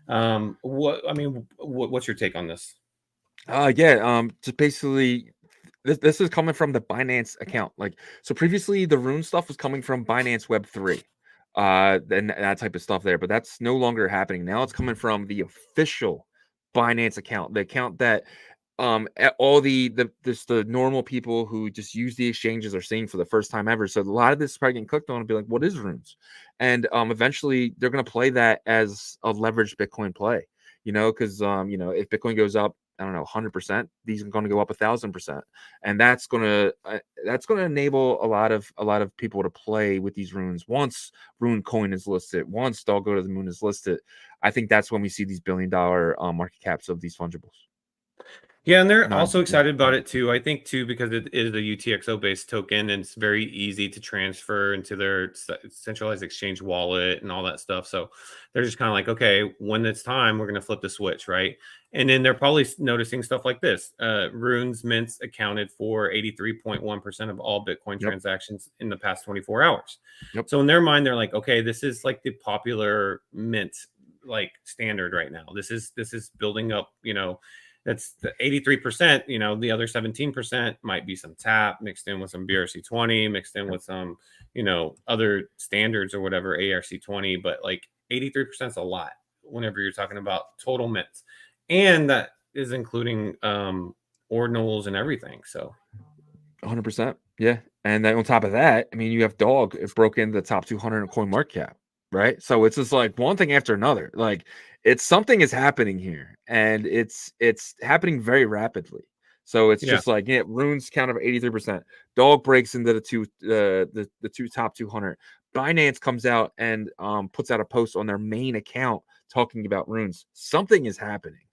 But what's your take on this? Just basically, this is coming from the Binance account. Like, so previously the Rune stuff was coming from Binance Web3, and that type of stuff there, but that's no longer happening. Now it's coming from the official Binance account, the account that all the just the normal people who just use the exchanges are seeing for the first time ever. So a lot of this is probably getting clicked on and be like, what is runes? And eventually they're going to play that as a leveraged Bitcoin play, because if Bitcoin goes up, I don't know, 100%, these are going to go up 1,000%, and that's going to enable a lot of people to play with these runes. Once Rune coin is listed, once Dog Go to the Moon is listed, I think that's when we see these billion-dollar market caps of these fungibles. Yeah, and they're No, also excited about it too. I think too because it is a UTXO based token and it's very easy to transfer into their centralized exchange wallet and all that stuff. So they're just kind of like, okay, when it's time, we're going to flip the switch, right? And then they're probably noticing stuff like this. Rune's mints accounted for 83.1% of all Bitcoin transactions in the past 24 hours. So in their mind, they're like, okay, this is like the popular mint like standard right now. This is building up, that's the 83%, the other 17% might be some tap mixed in with some BRC20, mixed in with some, other standards or whatever, ARC20, but like 83% is a lot whenever you're talking about total mints. And that is including ordinals and everything. So 100%. Yeah. And then on top of that, I mean, you have Dog, it broke into the top 200 coin market cap, right? So it's just like one thing after another. Like it's something is happening here, and it's happening very rapidly. So it's just like, Rune's count of 83%. Dog breaks into the two top 200. Binance comes out and puts out a post on their main account talking about Runes. Something is happening,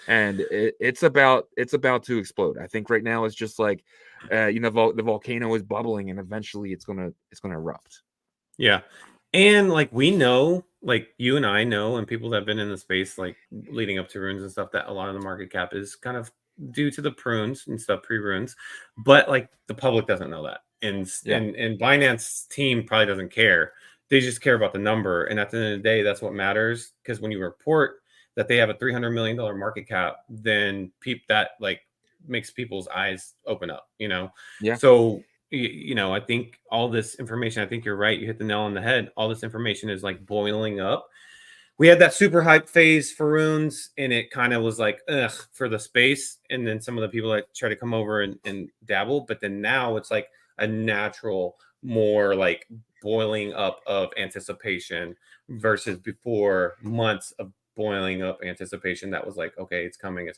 and it's about to explode. I think right now it's just like, the volcano is bubbling, and eventually it's gonna erupt. Yeah. And like we know, like you and I know, and people that have been in the space like leading up to runes and stuff, that a lot of the market cap is kind of due to the prunes and stuff, pre-runes. But like the public doesn't know that. And Binance team probably doesn't care. They just care about the number. And at the end of the day, that's what matters. Because when you report that they have a $300 million market cap, then that like makes people's eyes open up, Yeah. So I think all this information, I think you're right. You hit the nail on the head. All this information is like boiling up. We had that super hype phase for runes, and it kind of was like, ugh, for the space. And then some of the people that try to come over and dabble. But then now it's like a natural, more like boiling up of anticipation versus before months of boiling up anticipation that was like, okay, it's coming.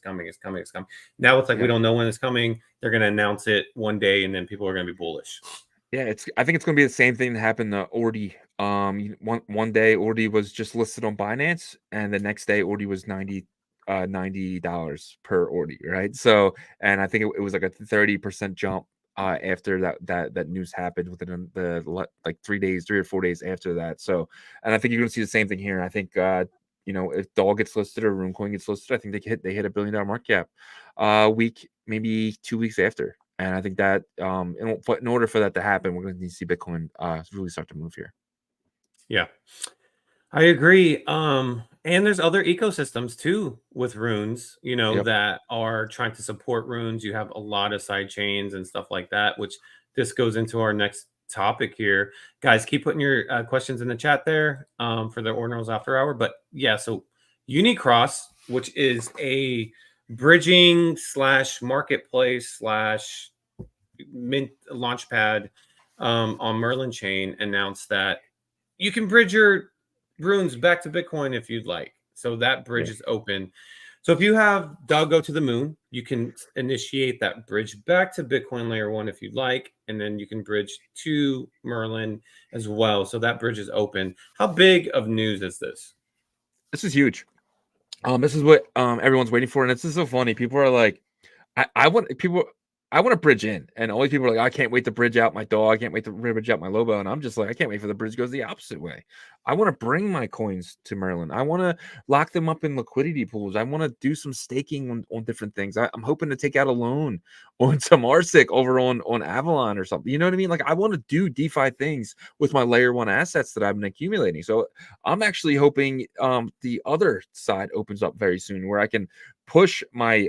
Now it's like we don't know when it's coming. They're going to announce it one day, and then people are going to be bullish. Yeah, I think it's going to be the same thing that happened to Ordi. One day Ordi was just listed on Binance, and the next day Ordi was $90 per Ordi, right? So, and I think it was like a 30% jump after that news happened within the like 3 or 4 days after that. So, and I think you're going to see the same thing here. I think if Dog gets listed or RuneCoin gets listed, I think they hit $1 billion market cap week, maybe 2 weeks after. And I think that in order for that to happen, we're going to need to see Bitcoin really start to move here. Yeah, I agree. And there's other ecosystems too with runes, that are trying to support runes. You have a lot of side chains and stuff like that, which this goes into our next topic here. Guys, keep putting your questions in the chat there for the Ordinals After Hour. But yeah, so Unicross, which is a bridging / marketplace / mint launchpad on Merlin chain, announced that you can bridge your runes back to Bitcoin if you'd like. So that bridge is open. So if you have Dog Go to the Moon, you can initiate that bridge back to Bitcoin layer 1 if you'd like, and then you can bridge to Merlin as well. So that bridge is open. How big of news is this? This is huge. This is what everyone's waiting for, and it's just so funny. People are like, I want to bridge in, and all these people are like, I can't wait to bridge out my dog. I can't wait to bridge out my Lobo, and I'm just like, I can't wait for the bridge goes the opposite way. I want to bring my coins to Merlin. I want to lock them up in liquidity pools. I want to do some staking on different things. I'm hoping to take out a loan on some RSIC over on Avalon or something. You know what I mean? Like I want to do DeFi things with my layer 1 assets that I've been accumulating. So I'm actually hoping the other side opens up very soon, where I can push my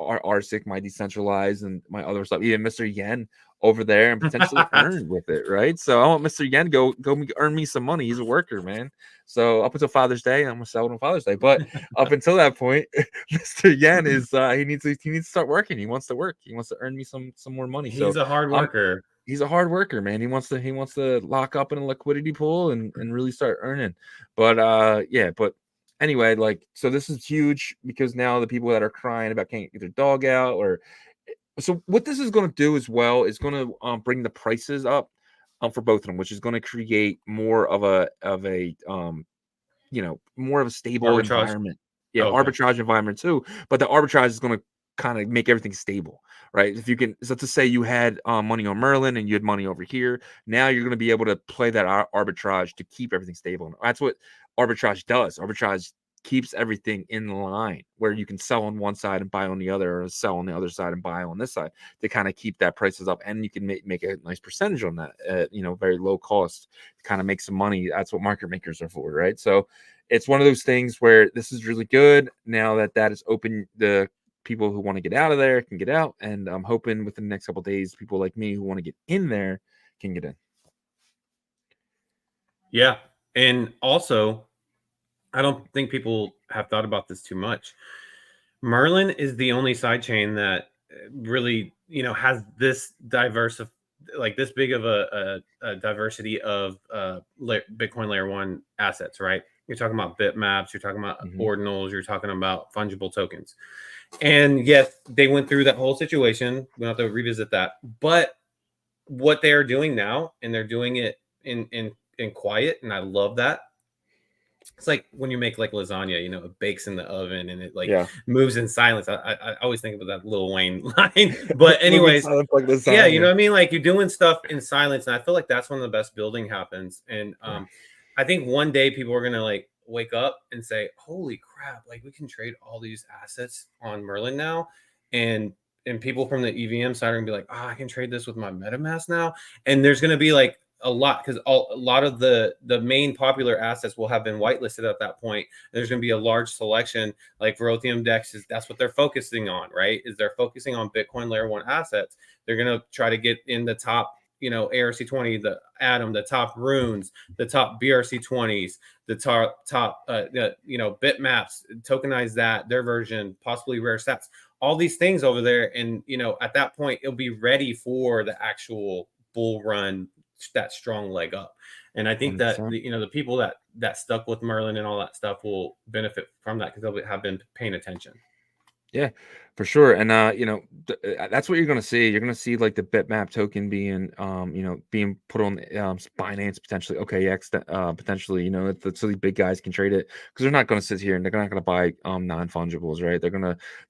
RSIC, my decentralized, and my other stuff, even Mr. Yen over there and potentially earn with it, right? So I want Mr. Yen go earn me some money. He's a worker, man. So up until Father's Day, I'm gonna sell it on Father's Day. But up until that point, Mr. Yen is he needs to start working. He wants to work. He wants to earn me some more money. He's a hard worker. He's a hard worker, man. He wants to lock up in a liquidity pool and really start earning. But yeah, but anyway, like, so this is huge because now the people that are crying about can't get their dog out, or so what this is going to do as well is going to bring the prices up for both of them, which is going to create more of a more of a stable Arbitrage. environment. Yeah, Oh, okay. arbitrage environment too. But the arbitrage is going to kind of make everything stable, right? If you can, so to say you had money on Merlin and you had money over here, now you're going to be able to play that arbitrage to keep everything stable. That's what arbitrage does. Arbitrage keeps everything in line where you can sell on one side and buy on the other, or sell on the other side and buy on this side to kind of keep that prices up, and you can make a nice percentage on that at very low cost to kind of make some money. That's what market makers are for, right? So it's one of those things where this is really good now that is open. The people who want to get out of there can get out, and I'm hoping within the next couple of days people like me who want to get in there can get in. Yeah, and also I don't think people have thought about this too much. Merlin is the only sidechain that really, has this diverse of like this big of a diversity of Bitcoin layer 1 assets, right? You're talking about bitmaps, you're talking about ordinals, you're talking about fungible tokens. And yes, they went through that whole situation. We don't have to revisit that. But what they are doing now, and they're doing it in quiet, and I love that. It's like when you make like lasagna, it bakes in the oven and it moves in silence. I always think about that Lil Wayne line. But anyways, yeah, you know what I mean? Like, you're doing stuff in silence. And I feel like that's when the best building happens. And I think one day people are going to like wake up and say, holy crap, like we can trade all these assets on Merlin now. And people from the EVM side are going to be like, I can trade this with my MetaMask now. And there's going to be like a lot, because a lot of the main popular assets will have been whitelisted at that point. There's going to be a large selection, like Verothium Dex that's what they're focusing on, right? Is they're focusing on Bitcoin layer 1 assets. They're going to try to get in the top, ARC20, the Atom, the top Runes, the top BRC20s, the top bitmaps, tokenize that, their version, possibly rare sets, all these things over there. And, at that point, it'll be ready for the actual bull run, that strong leg up. And I think 100%. That the people that stuck with Merlin and all that stuff will benefit from that, because they'll have been paying attention. Yeah, for sure. And that's what you're going to see. You're going to see like the bitmap token being being put on Binance, potentially OKX, potentially, so these big guys can trade it, because they're not going to sit here and they're not going to buy non-fungibles, right?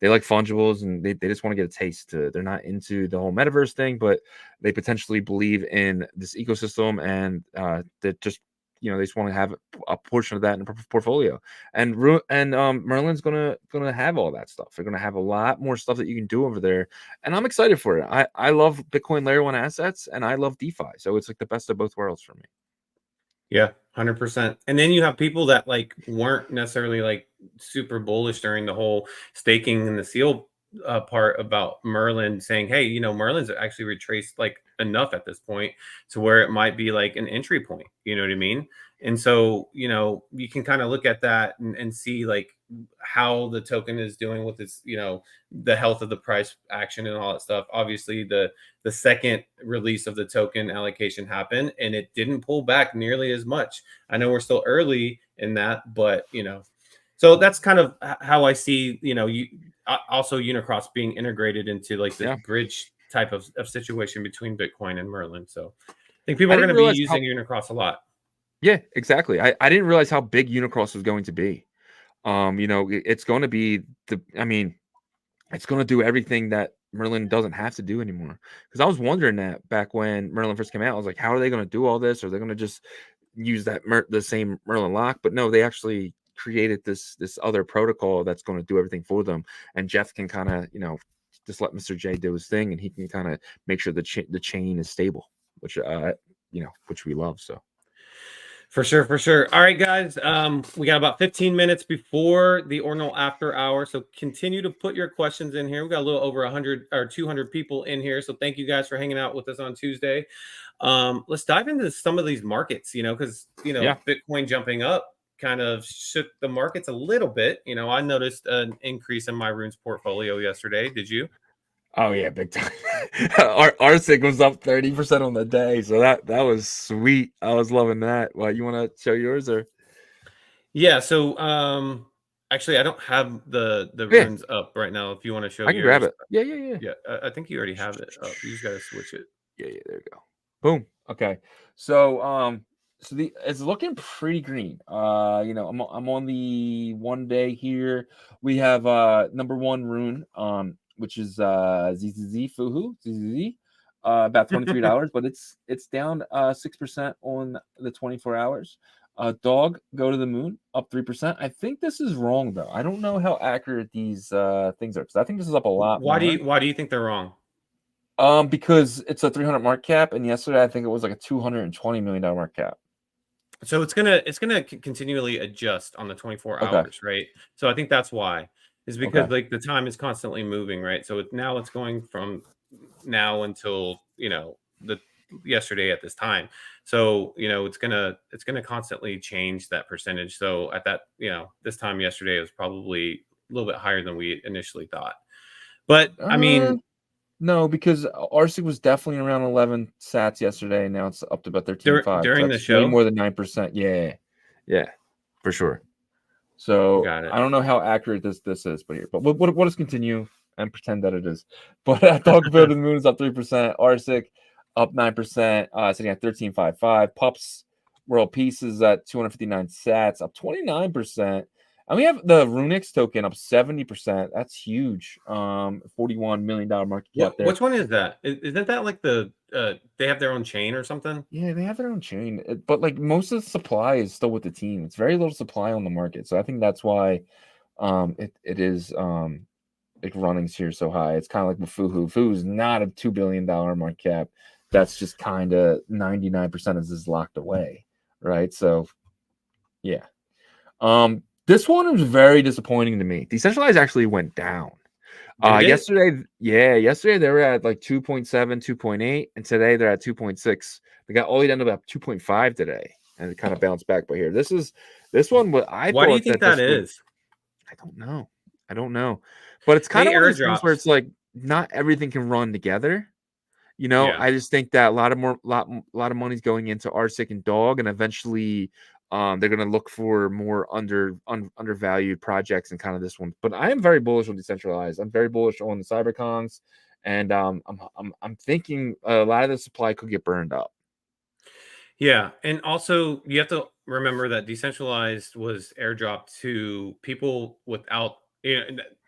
They like fungibles, and they just want to get a taste. They're not into the whole metaverse thing, but they potentially believe in this ecosystem, and that just they just want to have a portion of that in a portfolio. And Merlin's gonna have all that stuff. They're gonna have a lot more stuff that you can do over there, and I'm excited for it. I love Bitcoin layer 1 assets, and I love DeFi, so it's like the best of both worlds for me. Yeah, 100%. And then you have people that like weren't necessarily like super bullish during the whole staking and the seal part about Merlin, saying, hey, Merlin's actually retraced like enough at this point to where it might be like an entry point, you know what I mean? And so, you can kind of look at that and see like how the token is doing with its, the health of the price action and all that stuff. Obviously, the second release of the token allocation happened, and it didn't pull back nearly as much. I know we're still early in that, but so that's kind of how I see, also Unicross being integrated into like the bridge type of situation between Bitcoin and Merlin. So I think people are going to be using Unicross a lot. Yeah, exactly. I didn't realize how big Unicross was going to be. It's going to be it's going to do everything that Merlin doesn't have to do anymore. Because I was wondering that back when Merlin first came out, I was like, how are they going to do all this? Are they going to just use the same Merlin lock? But no, they actually created this other protocol that's going to do everything for them. And Jeff can kind of, just let Mr. J do his thing, and he can kind of make sure the chain is stable, which we love. For sure, for sure. All right, guys. We got about 15 minutes before the Ordinal After Hour, so continue to put your questions in here. We got a little over 100 or 200 people in here, so thank you guys for hanging out with us on Tuesday. Let's dive into some of these markets, because Yeah. Bitcoin jumping up kind of shook the markets a little bit. I noticed an increase in my Runes portfolio yesterday. Did you? Oh yeah, big time. Our sig was up 30% on the day, so that was sweet. I was loving that. Well, you want to show yours or? Yeah. So actually, I don't have the Yeah, runes up right now. If you want to show I can grab yours, it. Yeah. yeah, I think you already have it up. You just got to switch it. Yeah, there you go. Boom. Okay. So so it's looking pretty green. I'm on the 1 day here. We have number one Rune, which is ZZZ Fuhu, ZZZ, about $23, but it's down 6% on the 24 hours. Dog Go to the Moon up 3%. I think this is wrong though. I don't know how accurate these things are, because I think this is up a lot Why more. why do you think they're wrong? Because it's a 300 market cap, and yesterday I think it was like a $220 million market cap. So it's gonna continually adjust on the 24 Okay. hours, right? So I think that's why. Is because Okay. like the time is constantly moving, right? So now it's going from now until the yesterday at this time. So it's gonna constantly change that percentage. So at that this time yesterday it was probably a little bit higher than we initially thought. But I mean, No, because RC was definitely around 11 sats yesterday, and now it's up to about 13.5. during the That's way show, more than 9%. Yeah, for sure. So got it. I don't know how accurate this is, but here, but what does continue and pretend that it is. But Dog Go to the Moon is up 3%. RSIC up 9%, sitting at 13.55. Pups World Peace is at 259 sats, up 29%. And we have the Runix token up 70%. That's huge. $41 million market cap there. Which one is that? Isn't that like the they have their own chain or something? Yeah, they have their own chain, but like most of the supply is still with the team. It's very little supply on the market, so I think that's why it is like runnings here so high. It's kind of like with Fuhu. Fuhu's not a $2 billion market cap. That's just kind of 99% of this is locked away, right? So yeah. This one was very disappointing to me. Decentralized actually went down. Yesterday they were at like 2.7, 2.8, and today they're at 2.6. They got all the way down to about 2.5 today, and it kind of bounced back. But here, this one. Why do you think that is? I don't know. But it's kind of one of those things where it's like not everything can run together. I just think that a lot of money's going into RSIC and Dog, and eventually they're going to look for more undervalued projects and kind of this one. But I am very bullish on decentralized. I'm very bullish on the cyberkongs, and I'm thinking a lot of the supply could get burned up. Yeah, and also you have to remember that decentralized was airdropped to people without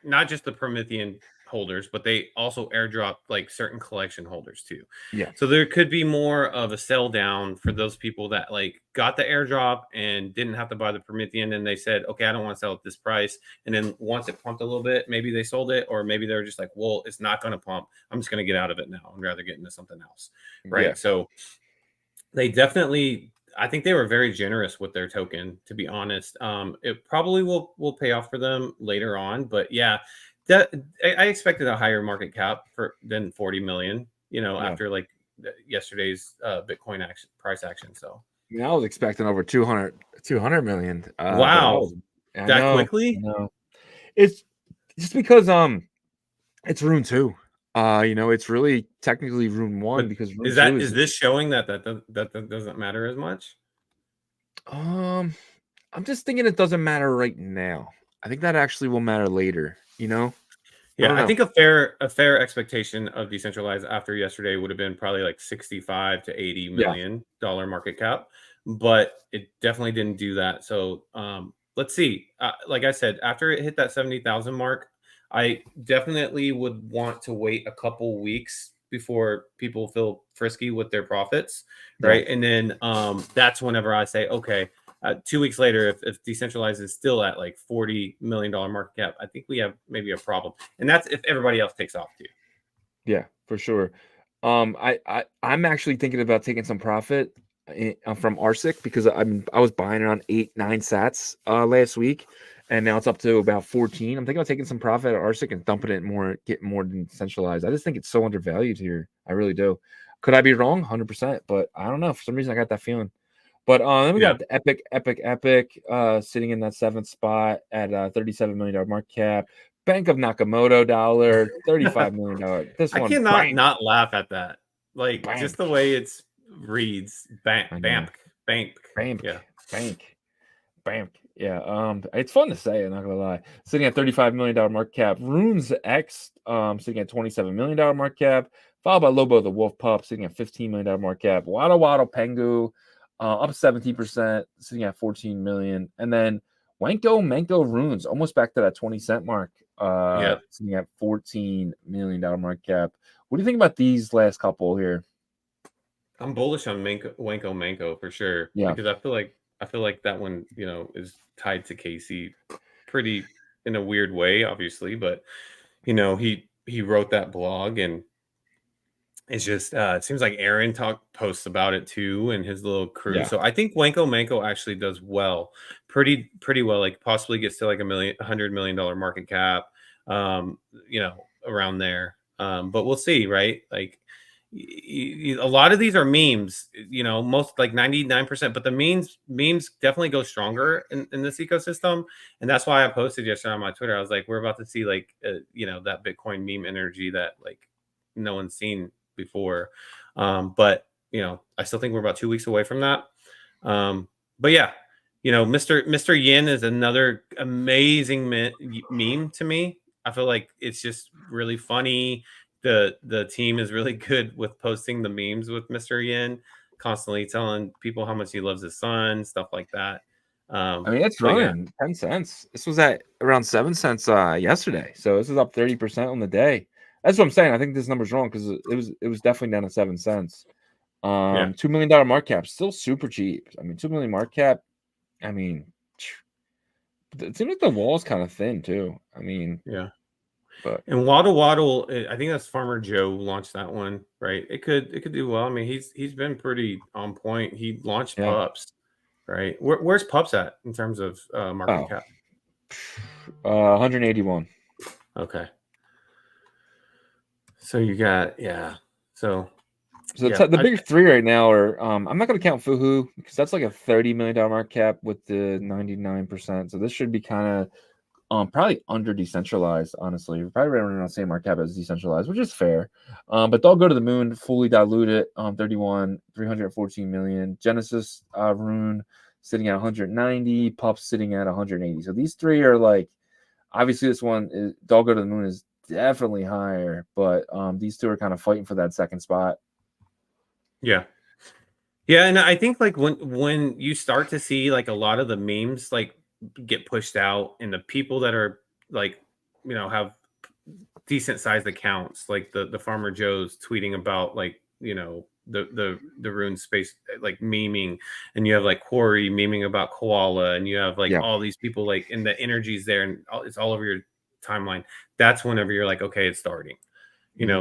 not just the Promethean holders, but they also airdropped like certain collection holders too. Yeah. So there could be more of a sell down for those people that like got the airdrop and didn't have to buy the Promethean, and they said, okay, I don't want to sell at this price. And then once it pumped a little bit, maybe they sold it, or maybe they're just like, well, it's not going to pump. I'm just going to get out of it now and rather get into something else. Right. Yeah. So they definitely, I think they were very generous with their token, to be honest. It probably will pay off for them later on, but yeah, I expected a higher market cap than 40 million, after like yesterday's Bitcoin price action. So I was expecting over 200 million. Wow. That quickly? No. It's just because it's Rune 2. It's really technically Rune 1, because Rune 2 is this showing that doesn't matter as much? I'm just thinking it doesn't matter right now. I think that actually will matter later, Yeah, I think a fair expectation of decentralized after yesterday would have been probably like 65 to 80 million dollar market cap, but it definitely didn't do that. So let's see. Like I said, after it hit that 70,000 mark, I definitely would want to wait a couple weeks before people feel frisky with their profits, right? And then that's whenever I say, okay, 2 weeks later, if decentralized is still at like $40 million market cap, I think we have maybe a problem. And that's if everybody else takes off too. Yeah, for sure. I'm actually thinking about taking some profit from RSIC because I was buying it on 8-9 sats last week, and now it's up to about 14. I'm thinking about taking some profit at RSIC and dumping it more, get more decentralized. I just think it's so undervalued here. I really do. Could I be wrong? 100%, but I don't know. For some reason, I got that feeling. But then we got the Epic, sitting in that 7th spot at $37 million market cap. Bank of Nakamoto dollar, $35 million. This I one, cannot not laugh at that. Like Bank. just the way it's reads. Bank. Yeah. It's fun to say. I'm not gonna lie. Sitting at $35 million market cap. Rune's X, sitting at $27 million market cap. Followed by Lobo the Wolf Pup, sitting at $15 million market cap. Waddle Pengu, up 17%, sitting at $14 million. And then Menko Runes, almost back to that 20-cent mark. Sitting at $14 million market cap. What do you think about these last couple here? I'm bullish on Menko for sure. Yeah, because I feel like that one, is tied to Casey pretty in a weird way, obviously, but he wrote that blog, and it's just it seems like Aaron posts about it too, and his little crew. Yeah. So I think Menko actually does well, pretty well. Like possibly gets to like $100 million market cap, around there. But we'll see, right? Like a lot of these are memes, most like 99%, but the memes definitely go stronger in this ecosystem. And that's why I posted yesterday on my Twitter. I was like, we're about to see like, that Bitcoin meme energy that like no one's seen before. But I still think we're about 2 weeks away from that. But yeah, Mr. Yin is another amazing meme to me. I feel like it's just really funny. The team is really good with posting the memes with Mr. Yin, constantly telling people how much he loves his son, stuff like that. It's running 10 cents. This was at around 7 cents yesterday, so this is up 30% on the day. That's what I'm saying. I think this number's wrong because it was definitely down to 7 cents. $2 million market cap, still super cheap. $2 million market cap. It seems like the wall's kind of thin too. But and Waddle, I think that's Farmer Joe launched that one, right? It could do well. He's been pretty on point. He launched Pups, right? Where's Pups at in terms of market cap? 181. Okay. So you got the big three right now are I'm not going to count Fuhu because that's like a $30 million market cap with the 99%. So this should be kind of probably under decentralized, honestly. Probably right around the same market cap as decentralized, which is fair. But they'll go to the moon, fully diluted, 314 million. Genesis Rune sitting at 190, Pups sitting at 180. So these three are like, obviously this one is they'll go to the moon is definitely higher, but these two are kind of fighting for that second spot. Yeah, and I think like when you start to see like a lot of the memes like get pushed out, and the people that are like have decent sized accounts, like the Farmer Joe's tweeting about like the Rune space like memeing, and you have like Quarry memeing about Koala, and you have like all these people like, and the energy's there, and it's all over your timeline. That's whenever you're like, okay, it's starting.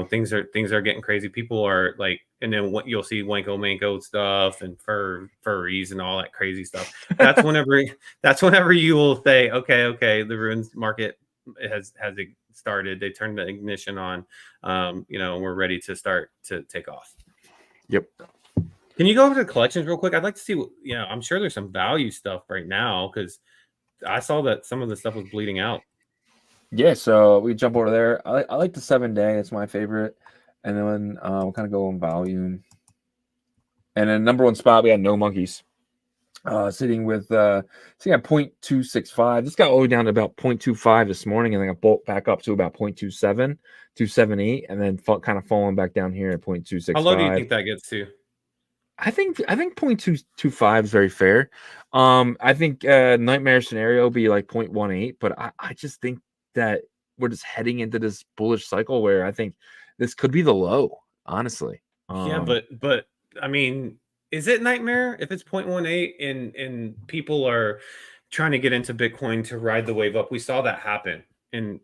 Things are getting crazy. People are like, and then what you'll see Manko stuff and furries and all that crazy stuff. That's whenever you will say, okay, the Runes market has started. They turned the ignition on. We're ready to start to take off. Yep. Can you go over to the collections real quick? I'd like to see what, I'm sure there's some value stuff right now because I saw that some of the stuff was bleeding out. Yeah, so we jump over there. I like the 7-day. That's my favorite. And then we'll kind of go on volume. And then number one spot, we had No Monkeys. Sitting at 0.265. This got all the way down to about 0.25 this morning, and then got bolt back up to about 0.27, 278, and then kind of falling back down here at 0.265. How low do you think that gets to? I think 0.225 is very fair. I think nightmare scenario would be like 0.18, but I just think that we're just heading into this bullish cycle where I think this could be the low, honestly. But is it nightmare if it's 0.18 and people are trying to get into Bitcoin to ride the wave up? We saw that happen in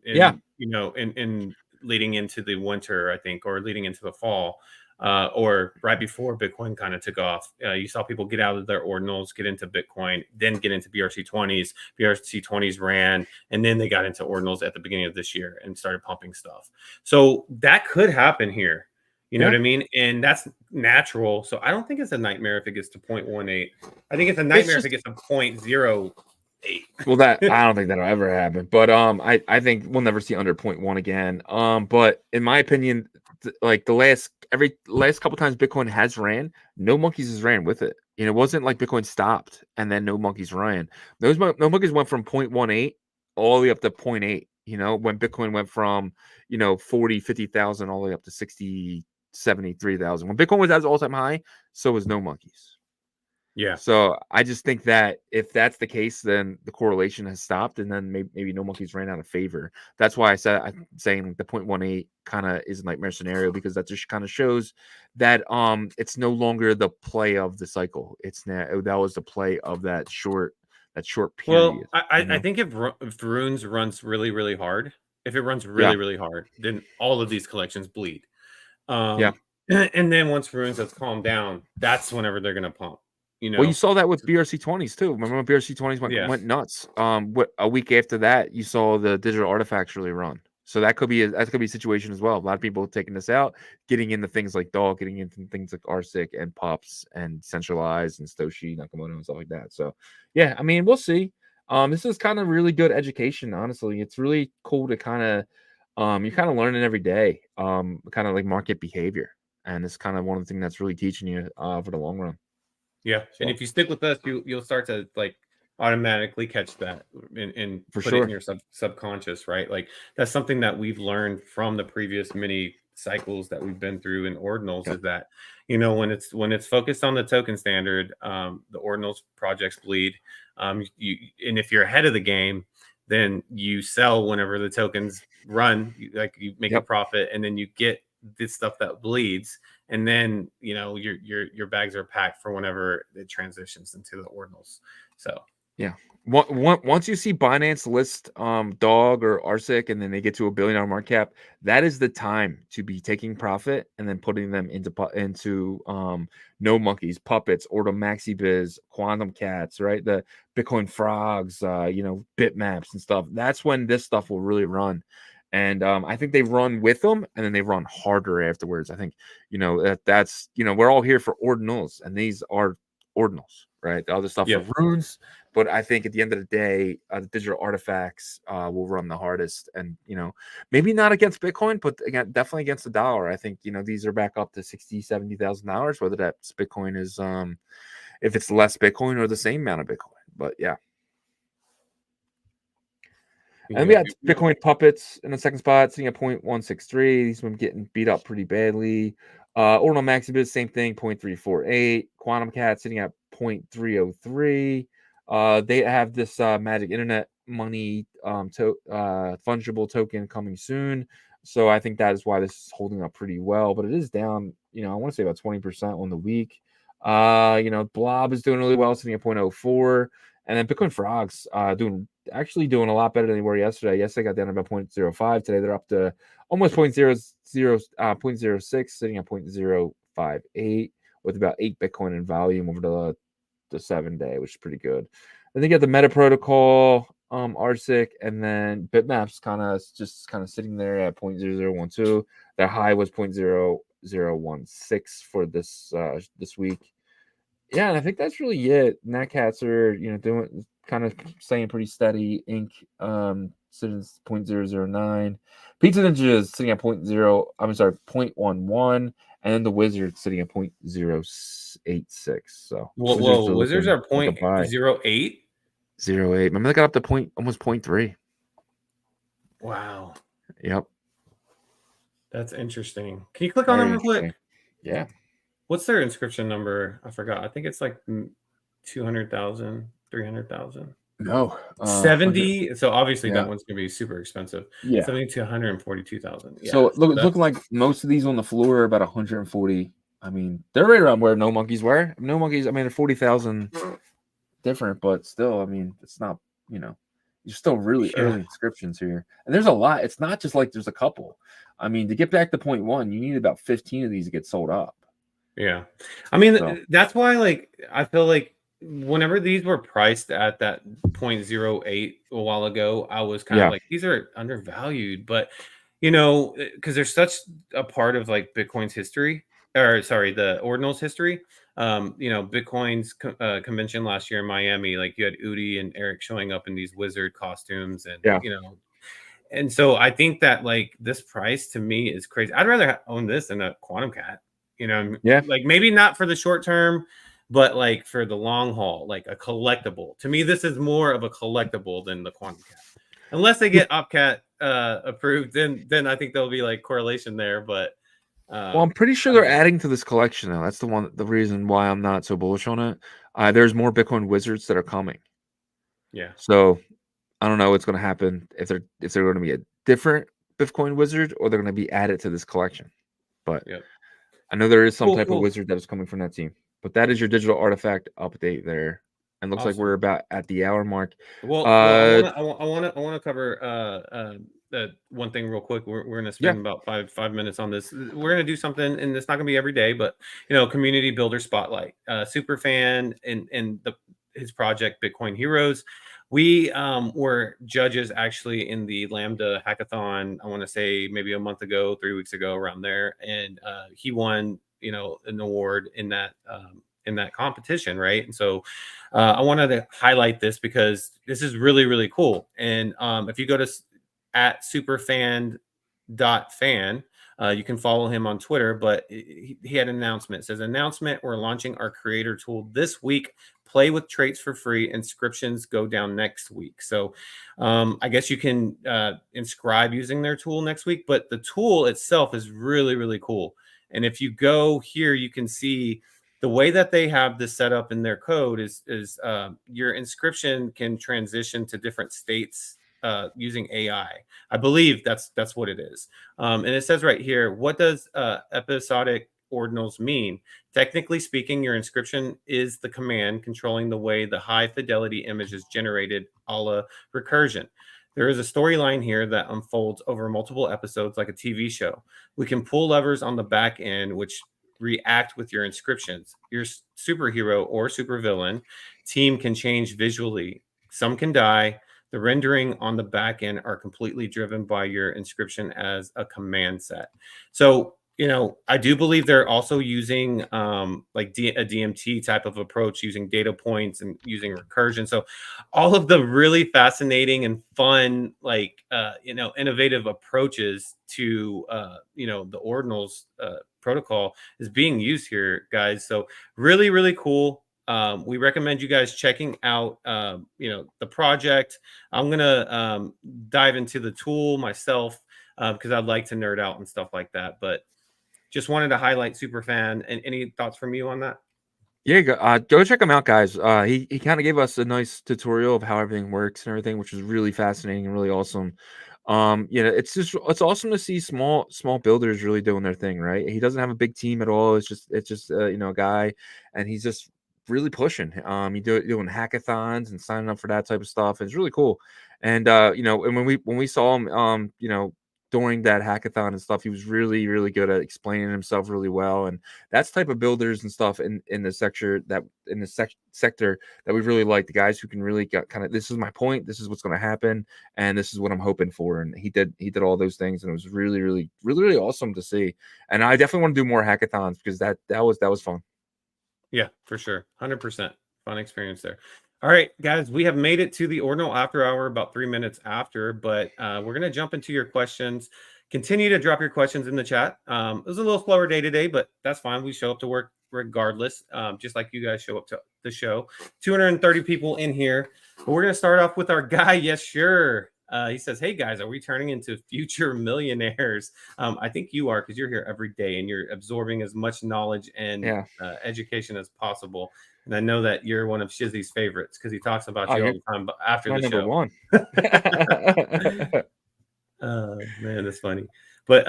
leading into the winter, I think, or leading into the fall. or right before Bitcoin kind of took off. You saw people get out of their ordinals, get into Bitcoin, then get into BRC20s. BRC20s ran, and then they got into ordinals at the beginning of this year and started pumping stuff. So that could happen here. You know what I mean? And that's natural. So I don't think it's a nightmare if it gets to 0.18. I think it's a nightmare if it gets to 0.08. Well, that I don't think that'll ever happen. But I think we'll never see under 0.1 again. But in my opinion, like the last couple times Bitcoin has ran, no monkeys has ran with it. You know, it wasn't like Bitcoin stopped and then no monkeys ran. No monkeys went from 0.18 all the way up to 0.8. You know, when Bitcoin went from 40, 50,000 all the way up to 60, 73,000. When Bitcoin was at its all-time high, so was no monkeys. Yeah. So I just think that if that's the case, then the correlation has stopped, and then maybe no monkeys ran out of favor. That's why I'm saying the 0.18 kind of is a nightmare scenario, because that just kind of shows that it's no longer the play of the cycle. It's now that was the play of that short period. Well, I think if Runes runs really, really hard, if it runs really, really hard, then all of these collections bleed. And then once Runes has calmed down, that's whenever they're going to pump. Well, you saw that with BRC20s too. Remember when BRC20s went nuts? A week after that, you saw the digital artifacts really run. So that could be a situation as well. A lot of people taking this out, getting into things like Dog, getting into things like RSIC and Pups and Centralized and Stoshi, Nakamoto and stuff like that. So yeah, I mean, we'll see. This is kind of really good education, honestly. It's really cool to kind of you're kind of learning every day, kind of like market behavior. And it's kind of one of the things that's really teaching you for the long run. Yeah, so. And if you stick with us, you'll start to like automatically catch that and put it in your subconscious, right? Like that's something that we've learned from the previous many cycles that we've been through in ordinals is that when it's focused on the token standard, the ordinals projects bleed. And if you're ahead of the game, then you sell whenever the tokens run. You make a profit, and then you get this stuff that bleeds. And then your bags are packed for whenever it transitions into the ordinals. So yeah, once you see Binance list Dog or RSIC, and then they get to $1 billion market cap, that is the time to be taking profit and then putting them into No Monkeys, Puppets, Ordo MaxiBiz, Quantum Cats, right? The Bitcoin Frogs, bitmaps and stuff. That's when this stuff will really run. And I think they run with them, and then they run harder afterwards. I think, that's we're all here for ordinals, and these are ordinals, right? The other stuff are runes. But I think at the end of the day, the digital artifacts will run the hardest. And, maybe not against Bitcoin, but again, definitely against the dollar. I think, these are back up to $60,000, $70,000, whether that's Bitcoin is, if it's less Bitcoin or the same amount of Bitcoin. But yeah. And we got Bitcoin Puppets in the second spot, sitting at 0.163. These have been getting beat up pretty badly. Ordinal MaxiBiz, same thing, 0.348. Quantum Cat sitting at 0.303. They have this Magic Internet Money fungible token coming soon. So I think that is why this is holding up pretty well. But it is down, I want to say about 20% on the week. Blob is doing really well, sitting at 0.04. And then Bitcoin Frogs doing a lot better than they were yesterday. Yesterday got down about 0.05. Today they're up to almost 0.06, sitting at 0.058 with about 8 Bitcoin in volume over the 7-day, which is pretty good. Then you got the Meta Protocol, RSIC, and then Bitmaps kind of sitting there at 0.0012. Their high was 0.0016 for this week. Yeah, and I think that's really it. Natcats are, doing kind of staying pretty steady. Inc. Sitting at 0.009. Pizza Ninja is sitting at 0.11, and then the Wizard sitting at 0.086. So Wizards are 0.08? 0.08. Remember they got up to almost 0.3. Wow. Yep. That's interesting. Can you click on them real quick? Yeah. What's their inscription number? I forgot. I think it's like 200,000, 300,000. No. 70. So obviously that one's going to be super expensive. Yeah. 70 to 142,000. Yeah. So it's looking like most of these on the floor are about 140. I mean, they're right around where No Monkeys were. No Monkeys, I mean, they're 40,000 different, but still, I mean, it's not, You're still really early inscriptions here, and there's a lot. It's not just like there's a couple. I mean, to get back to point one, you need about 15 of these to get sold up. Yeah, I mean, So. that's why, like, I feel like whenever these were priced at that 0.08 a while ago, I was kind of like, these are undervalued. But you know, because there's such a part of like Bitcoin's history, or sorry, the Ordinal's history. You know, Bitcoin's convention last year in Miami, like you had Udi and Eric showing up in these wizard costumes, and you know, and so I think that like this price to me is crazy. I'd rather own this than a Quantum Cat. You know, like maybe not for the short term, but like for the long haul, like a collectible. To me, this is more of a collectible than the Quantum Cat. Unless they get OpCat approved, then I think there'll be like correlation there. But well, I'm pretty sure they're adding to this collection now. That's the reason why I'm not so bullish on it. There's more Bitcoin wizards that are coming. Yeah. So I don't know what's going to happen if they're going to be a different Bitcoin wizard or they're going to be added to this collection. But I know there is some type of wizard that is coming from that team. But that is your digital artifact update there, and looks like we're about at the hour mark. Well, I want to cover one thing real quick. We're going to spend about five minutes on this. We're going to do something, and it's not going to be every day, but you know, community builder spotlight. Superfan and his project Bitcoin Heroes. We were judges actually in the Lambda hackathon. I want to say maybe a month ago, 3 weeks ago, around there, and he won, you know, an award in that competition, right? And so I wanted to highlight this because this is really, really cool. And if you go to at superfan.fan, you can follow him on Twitter, but he had an announcement. It says, announcement, we're launching our creator tool this week. Play with traits for free. Inscriptions go down next week. So I guess you can inscribe using their tool next week, but the tool itself is really, really cool. And if you go here, you can see the way that they have this set up in their code is your inscription can transition to different states using AI. I believe that's what it is. And it says right here, what does episodic ordinals mean? Technically speaking, your inscription is the command controlling the way the high fidelity image is generated a la recursion. There is a storyline here that unfolds over multiple episodes like a TV show. We can pull levers on the back end, which react with your inscriptions. Your superhero or supervillain team can change visually. Some can die. The rendering on the back end are completely driven by your inscription as a command set. So, you know, I do believe they're also using like a DMT type of approach, using data points and using recursion. So all of the really fascinating and fun, like, you know, innovative approaches to, you know, the Ordinals protocol is being used here, guys. So really, really cool. We recommend you guys checking out, you know, the project. I'm going to dive into the tool myself because I'd like to nerd out and stuff like that. But just wanted to highlight Superfan. And any thoughts from you on that? Yeah, go check him out, guys. He kind of gave us a nice tutorial of how everything works and everything, which was really fascinating and really awesome. You know, it's awesome to see small builders really doing their thing, right? He doesn't have a big team at all. It's just you know, a guy, and he's just really pushing. Doing hackathons and signing up for that type of stuff. It's really cool. And you know, and when we saw him, you know, during that hackathon and stuff, he was really, really good at explaining himself really well. And that's type of builders and stuff in the sector that that we really like, the guys who can really get kind of, this is my point, this is what's going to happen, and this is what I'm hoping for. And he did all those things, and it was really, really, really, really awesome to see. And I definitely want to do more hackathons because that was fun. Yeah, for sure. 100% fun experience there. All right, guys, we have made it to the Ordinal After Hour about 3 minutes after, but we're going to jump into your questions. Continue to drop your questions in the chat. It was a little slower day today, but that's fine. We show up to work regardless, just like you guys show up to the show. 230 people in here. But we're going to start off with our guy. Yes, sure. He says, hey, guys, are we turning into future millionaires? I think you are, because you're here every day and you're absorbing as much knowledge and education as possible. And I know that you're one of Shizzy's favorites because he talks about you all the time after the show. One. Man, that's funny. But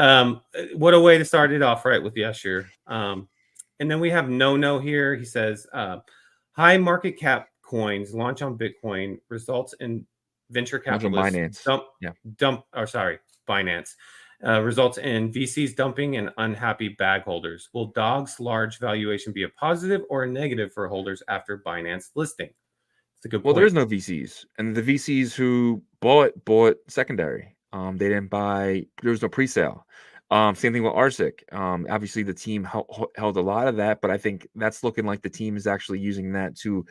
what a way to start it off, right, with Yashir. And then we have No here. He says, high market cap coins launch on Bitcoin results in venture Comes from capitalists Binance. Binance, results in VCs dumping and unhappy bag holders. Will Dog's large valuation be a positive or a negative for holders after Binance listing? It's a good Well, point. there's no VCs, and the VCs who bought secondary. They didn't buy. There was no pre-sale. Same thing with RSIC. Obviously, the team held a lot of that, but I think that's looking like the team is actually using that to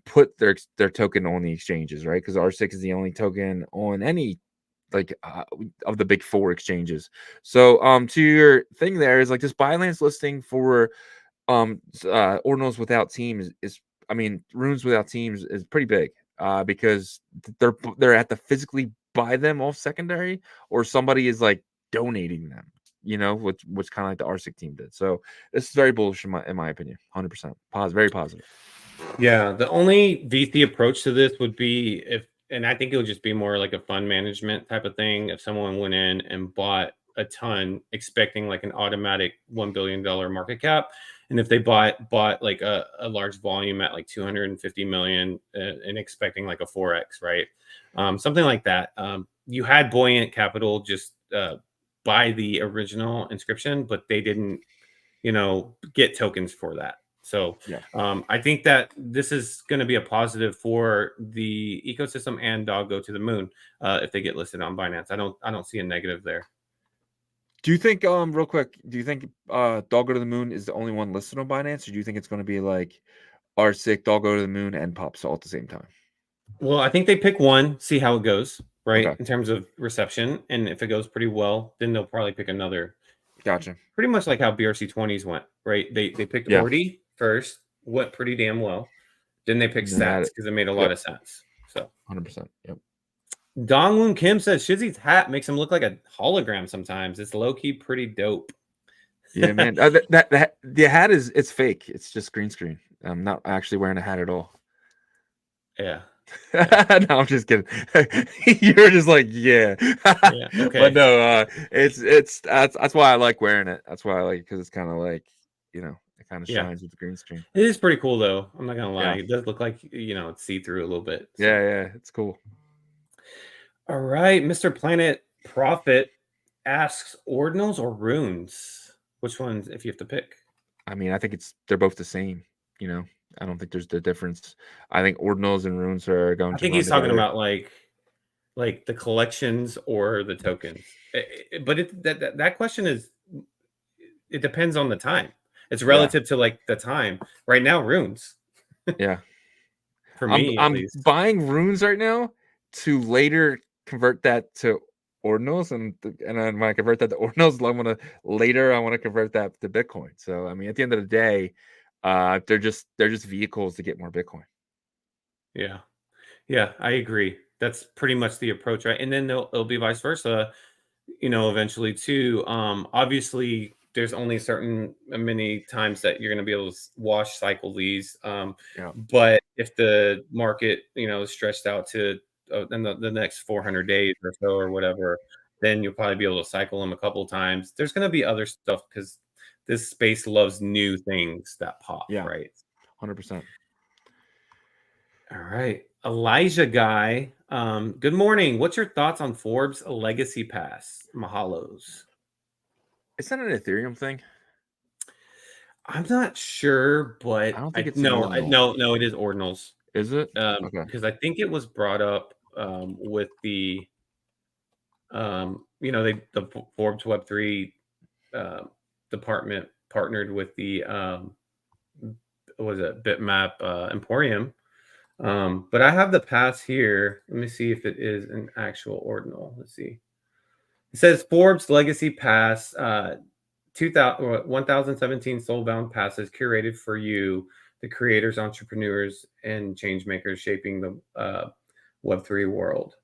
put their token on the exchanges, right? Because RSIC is the only token on any of the big four exchanges. So to your thing there is like this Binance listing for Ordinals without teams is I mean runes without teams is pretty big because they're at to physically buy them off secondary, or somebody is like donating them, which kind of like the RSIC team did. So this is very bullish in my opinion. 100% positive, very positive. Yeah, the only VC approach to this would be and I think it would just be more like a fund management type of thing. If someone went in and bought a ton, expecting like an automatic $1 billion market cap, and if they bought like a large volume at like 250 million and expecting like a 4x, right? Something like that. You had buoyant capital just buy the original inscription, but they didn't, get tokens for that. So I think that this is going to be a positive for the ecosystem and Dog Go to the Moon if they get listed on Binance. I don't see a negative there. Do you think, real quick, Dog Go to the Moon is the only one listed on Binance, or do you think it's going to be like RSIC, Dog Go to the Moon, and Pops all at the same time? Well, I think they pick one, see how it goes, right? Okay. In terms of reception. And if it goes pretty well, then they'll probably pick another. Gotcha. Pretty much like how BRC20s went, right? They picked Ordi first, went pretty damn well. Then they picked Sats because it made a lot of sense. So 100%. Yep. Dong Woon Kim says Shizzy's hat makes him look like a hologram sometimes. It's low-key pretty dope. Yeah, man. The hat it's fake. It's just green screen. I'm not actually wearing a hat at all. Yeah. No, I'm just kidding. You're just like, yeah. Yeah. Okay. But no, that's why I like wearing it. That's why I like it, because it's kind of like, it kind of shines with the green screen. It is pretty cool though. I'm not gonna lie. Yeah. It does look like it's see-through a little bit. So. Yeah, it's cool. All right, Mr. Planet Prophet asks Ordinals or Runes? Which ones, if you have to pick? I mean, I think they're both the same. I don't think there's the difference. I think Ordinals and Runes are going. I think he's talking about like the collections or the tokens. But that question is, it depends on the time. It's relative to like the time. Right now, Runes. Yeah. For me, I'm buying Runes right now to later convert that to Ordinals, and then when I convert that to Ordinals, I want to convert that to Bitcoin. So I mean, at the end of the day, they're just vehicles to get more Bitcoin. Yeah, I agree. That's pretty much the approach, right? And then it'll be vice versa, eventually too. Obviously, there's only certain many times that you're going to be able to wash cycle these. But if the market, is stretched out to in the next 400 days or so or whatever, then you'll probably be able to cycle them a couple times. There's going to be other stuff because this space loves new things that pop, right? 100%. All right. Elijah Guy, good morning. What's your thoughts on Forbes Legacy Pass? Mahalos. Is that an Ethereum thing? I'm not sure, but I don't think it's no, it is Ordinals. Is it? Because I think it was brought up with the the Forbes Web3 department partnered with the what was it, Bitmap Emporium. But I have the pass here. Let me see if it is an actual Ordinal. Let's see. It says Forbes Legacy Pass, 1017 soulbound passes curated for you, the creators, entrepreneurs, and change makers shaping the Web3 world.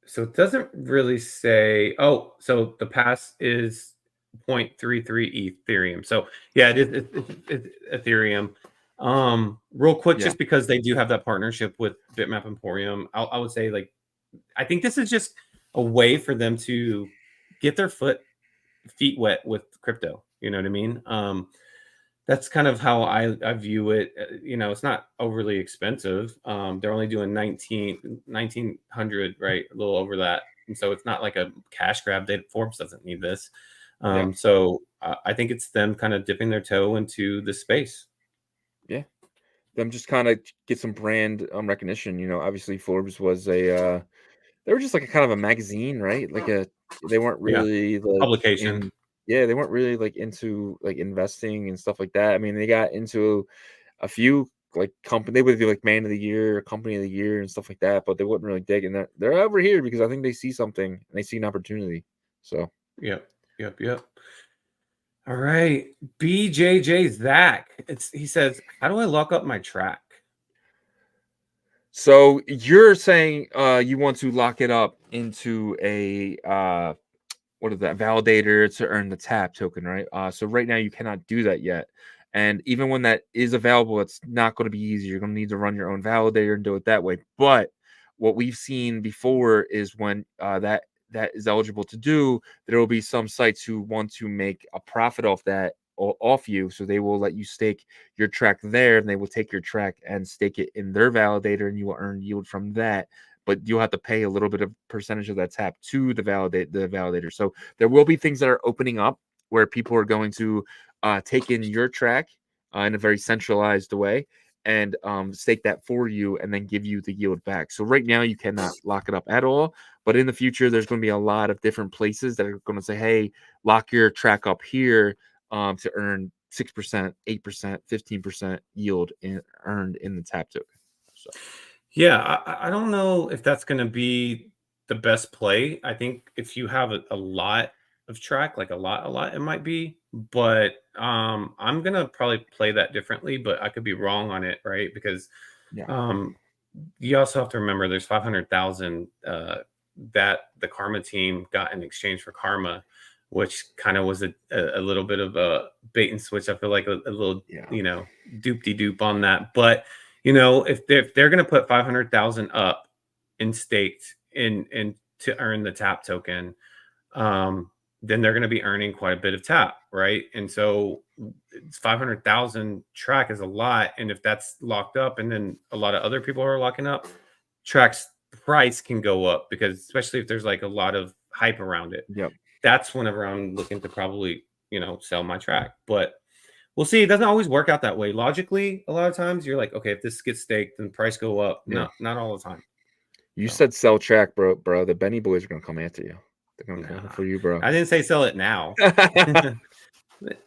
So it doesn't really say. Oh, so the pass is 0.33 Ethereum. So yeah, it's Ethereum. Real quick, just because they do have that partnership with Bitmap Emporium, I would say, like, I think this is just a way for them to get their feet wet with crypto. You know what I mean? That's kind of how I view it. You know, it's not overly expensive. They're only doing 1900, right? A little over that. And so it's not like a cash grab. Forbes doesn't need this. Yeah. So I think it's them kind of dipping their toe into the space. Yeah. Them just kind of get some brand recognition. You know, obviously Forbes was a they were just like a kind of a magazine, right? Like they weren't Yeah. really like Publication. in yeah, they weren't really like into like investing and stuff like that. I mean, they got into a few like company they would do like man of the year, company of the year and stuff like that, but they wouldn't really dig and they're over here because I think they see something and they see an opportunity. So Yep. Yep. All right. BJJ Zach. He says, how do I lock up my track? so you're saying you want to lock it up into a what is that validator to earn the tap token, right? So right now you cannot do that yet. And even when that is available, it's not going to be easy. You're going to need to run your own validator and do it that way. But what we've seen before is when that is eligible to do, there will be some sites who want to make a profit off that off you. So they will let you stake your track there and they will take your track and stake it in their validator and you will earn yield from that, but you'll have to pay a little bit of percentage of that tap to the validator. So there will be things that are opening up where people are going to take in your track in a very centralized way and stake that for you and then give you the yield back. So right now you cannot lock it up at all, but in the future there's going to be a lot of different places that are going to say, hey, lock your track up here to earn 6%, 8%, 15% yield earned in the tap token. So. Yeah, I don't know if that's going to be the best play. I think if you have a lot of track, like a lot, it might be. But I'm gonna probably play that differently. But I could be wrong on it, right? Because Yeah. You also have to remember there's 500,000 that the Karma team got in exchange for Karma, which kind of was a little bit of a bait and switch. I feel like a little, doop-de-doop on that. But, if they're going to put 500,000 up in staked in to earn the tap token, then they're going to be earning quite a bit of tap, right? And so it's 500,000 track is a lot. And if that's locked up and then a lot of other people are locking up, track's price can go up because especially if there's like a lot of hype around it. Yep. That's whenever I'm looking to probably, sell my track. But we'll see. It doesn't always work out that way. Logically, a lot of times you're like, okay, if this gets staked, then the price go up. Yeah. No, not all the time. You said sell track, bro. The Benny boys are gonna come after you. They're gonna come for you, bro. I didn't say sell it now.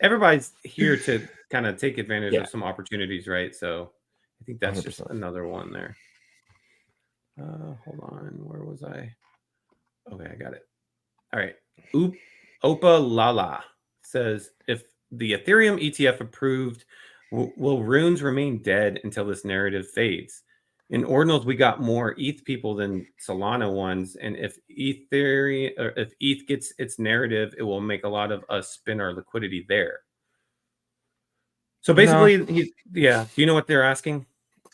Everybody's here to kind of take advantage of some opportunities, right? So I think that's 100%. Just another one there. Hold on. Where was I? Okay, I got it. All right. Opa Lala says, if the Ethereum ETF approved, will runes remain dead until this narrative fades? In ordinals, we got more ETH people than Solana ones, and if ETH gets its narrative, it will make a lot of us spend our liquidity there. So basically, do you know what they're asking?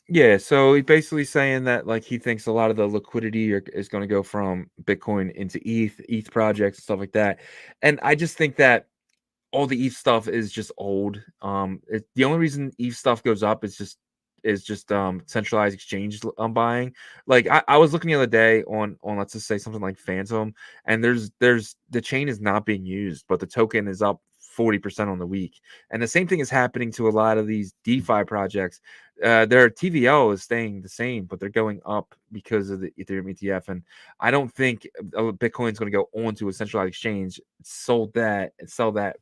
Yeah, so he's basically saying that like he thinks a lot of the liquidity is going to go from Bitcoin into ETH projects, stuff like that, and I just think that all the ETH stuff is just old. The only reason ETH stuff goes up is just centralized exchange buying. Like I was looking the other day on let's just say something like Phantom, and there's the chain is not being used, but the token is up 40% on the week. And the same thing is happening to a lot of these DeFi projects. Their TVL is staying the same, but they're going up because of the Ethereum ETF. And I don't think Bitcoin is going to go onto a centralized exchange, sell that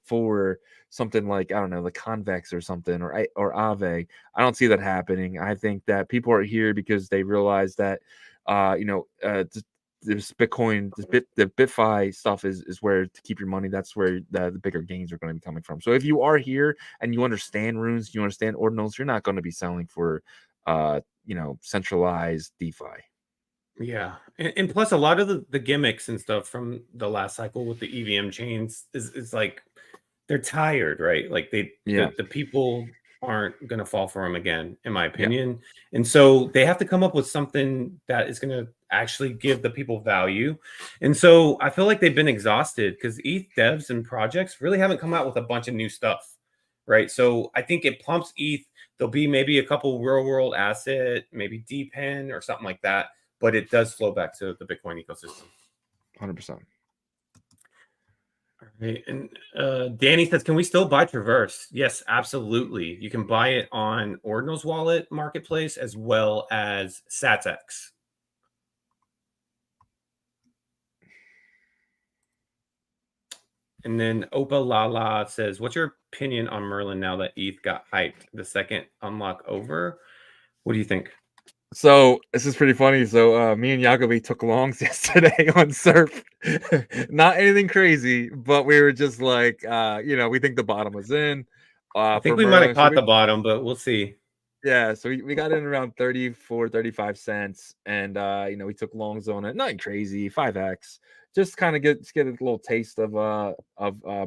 for something like, I don't know, the Convex or something, or Aave. I don't see that happening. I think that people are here because they realize that, this Bitcoin, the BitFi stuff is where to keep your money. That's where the bigger gains are going to be coming from. So if you are here and you understand runes, you understand ordinals, you're not going to be selling for, centralized DeFi. Yeah, and plus a lot of the gimmicks and stuff from the last cycle with the EVM chains is like they're tired, right? Like the people aren't going to fall for them again, in my opinion. And so they have to come up with something that is going to actually give the people value. And so I feel like they've been exhausted because ETH devs and projects really haven't come out with a bunch of new stuff. right? So I think it pumps ETH. There'll be maybe a couple real world asset, maybe DPEN or something like that, but it does flow back to the Bitcoin ecosystem. 100%. All right. And Danny says, can we still buy Traverse? Yes, absolutely. You can buy it on Ordinal's wallet marketplace as well as SatsX. And then Opa Lala says, what's your opinion on Merlin now that ETH got hyped? The second unlock over? What do you think? So this is pretty funny. So me and Jacoby took longs yesterday on Surf. Not anything crazy, but we were just like, we think the bottom was in. I think For we might have Merlin. caught the bottom, but we'll see. Yeah, so we got in around 34, 35 cents, and we took longs on it. Nothing crazy, 5x. Just kind of get a little taste of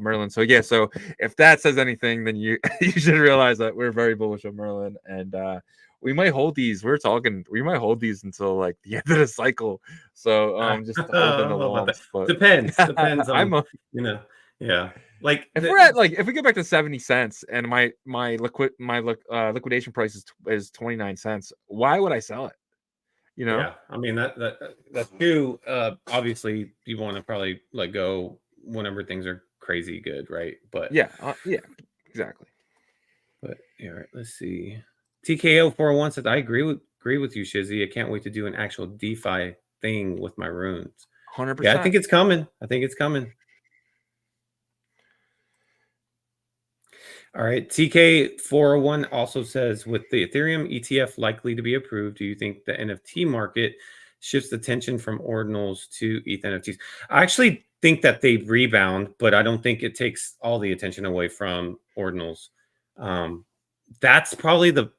Merlin. So yeah, so if that says anything, then you you should realize that we're very bullish on Merlin, and we might hold these. We might hold these until like the end of the cycle. So just holding the longs. But depends on I'm yeah. Like if we get back to 70 cents and my liquidation price is 29 cents, why would I sell it? Yeah, I mean that's true. Obviously you want to probably let go whenever things are crazy good, right? But yeah, exactly. But all right, let's see. TKO 401 says, I agree with you, Shizzy. I can't wait to do an actual DeFi thing with my runes. 100%. Yeah, I think it's coming. All right. TK401 also says, with the Ethereum ETF likely to be approved, do you think the NFT market shifts attention from ordinals to ETH NFTs? I actually think that they rebound, but I don't think it takes all the attention away from ordinals. That's probably the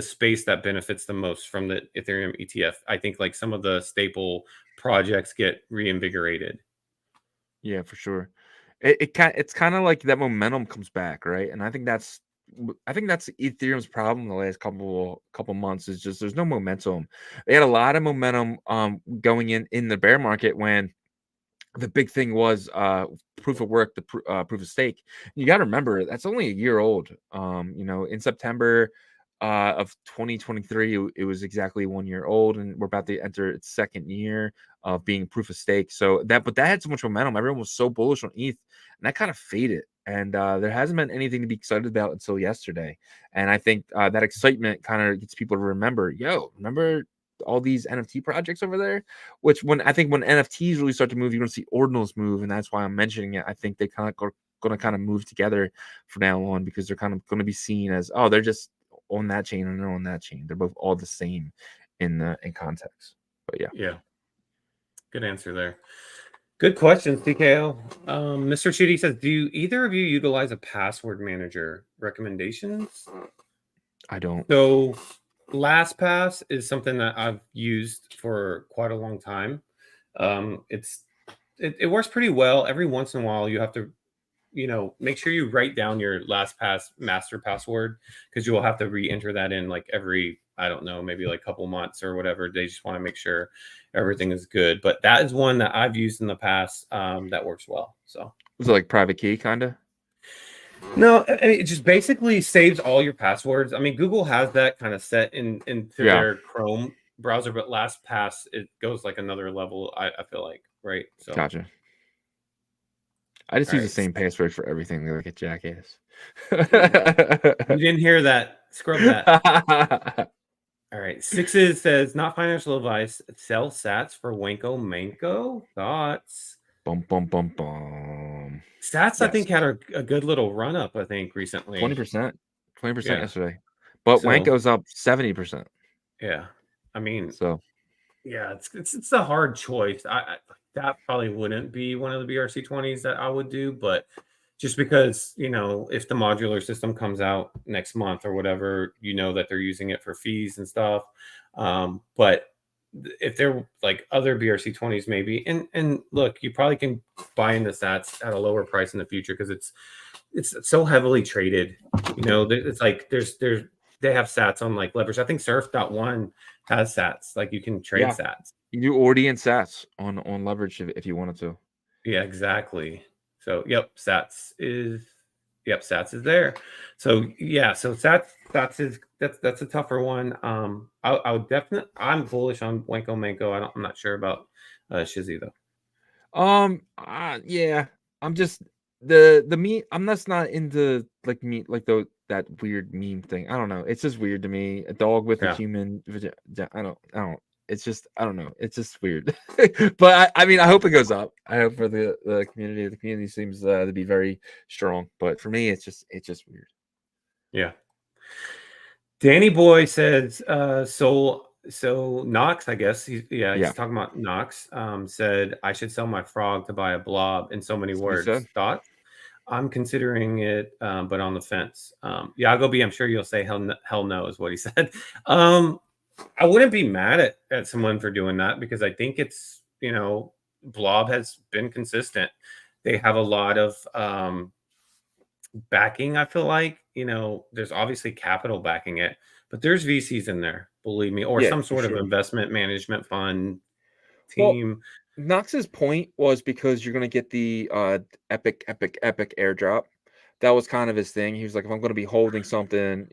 space that benefits the most from the Ethereum ETF. I think like some of the staple projects get reinvigorated. Yeah, for sure. It's kind of like that momentum comes back, right? And I think that's Ethereum's problem the last couple months is just there's no momentum. They had a lot of momentum going in the bear market when the big thing was proof of work, the proof of stake. You got to remember that's only a year old. In September of 2023, it was exactly 1 year old, and we're about to enter its second year of being proof of stake. So that had so much momentum. Everyone was so bullish on ETH, and that kind of faded. And there hasn't been anything to be excited about until yesterday. And I think that excitement kind of gets people to remember all these NFT projects over there, which when NFTs really start to move, you're going to see ordinals move. And that's why I'm mentioning it. I think they kind of going to kind of move together from now on because they're kind of going to be seen as, oh, they're just on that chain and they're on that chain. They're both all the same in context. But yeah. Good answer there. Good questions, TKO. Mr. Chitty says, do either of you utilize a password manager? Recommendations? I don't. So LastPass is something that I've used for quite a long time. It works pretty well. Every once in a while, you have to, make sure you write down your LastPass master password because you will have to re-enter that in like every, I don't know, maybe like a couple months or whatever. They just want to make sure everything is good. But that is one that I've used in the past that works well. So was it like private key kind of? No, I mean, it just basically saves all your passwords. I mean, Google has that kind of set into their Chrome browser, but LastPass, it goes like another level, I feel like, right? So gotcha. I just use the same password for everything like a jackass. You didn't hear that. Scrub that. All right. Sixes says, not financial advice. Sell sats for Wanko Manko. Thoughts? Bum, bum, bum, bum. Sats, yes. I think, had a good little run up, I think, recently. 20% yesterday. But Wanko's up 70%. Yeah. I mean, so yeah, it's a hard choice. I that probably wouldn't be one of the BRC20s that I would do, but just because, if the modular system comes out next month or whatever, that they're using it for fees and stuff. But if they're like other BRC20s, maybe, and look, you probably can buy into sats at a lower price in the future because it's so heavily traded. It's like they have sats on like leverage. I think Surf.1 has sats. Like you can trade sats. You do Ordian sats on leverage if you wanted to. Yeah, exactly. So, yep, sats is Yep, Sats is there. So yeah, so Sats is that's a tougher one. I would definitely, I'm bullish on Wanko Manko. I'm not sure about Shizzy though. Yeah, I'm just the meme. I'm just not into like me like that weird meme thing. I don't know. It's just weird to me. A dog with a Yeah. human. I don't. It's just I don't know. It's just weird. But I mean, I hope it goes up. I hope for the community. The community seems to be very strong. But for me, it's just weird. Yeah. Danny Boy says, so Knox, I guess, he's Yeah. talking about Knox, said, I should sell my frog to buy a blob in so many That's what he said. words. Thoughts? I'm considering it, but on the fence. Yago B, I'm sure you'll say hell no is what he said. I wouldn't be mad at someone for doing that because I think it's, Blob has been consistent. They have a lot of backing, I feel like. There's obviously capital backing it, but there's VCs in there, believe me, or Yeah, some for sort of sure. investment management fund Well, team. Knox's point was because you're going to get the epic airdrop. That was kind of his thing. He was like, if I'm going to be holding something,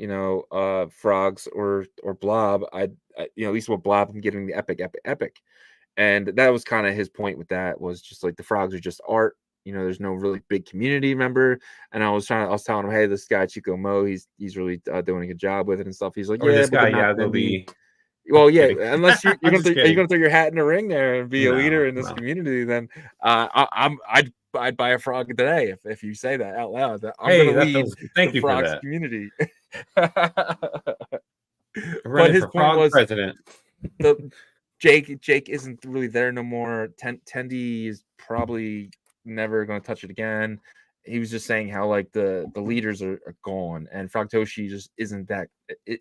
frogs or blob, at least with blob, I'm getting the epic. And that was kind of his point with that, was just like the frogs are just art. There's no really big community member. And I was telling him, hey, this guy Chico Mo, he's really doing a good job with it and stuff. He's like, Or yeah, this but guy they're not Yago B. well, yeah, Kidding. unless you're I'm gonna just are you kidding. gonna throw your hat in the ring there and be a leader in this No. community? Then I'd buy a frog today if you say that out loud. That I'm Hey, gonna that lead feels, thank the you for frogs that. community. Running his for point frog was president. the Jake isn't really there no more. Tendy is probably never going to touch it again. He was just saying how like the leaders are gone, and Frogtoshi just isn't that.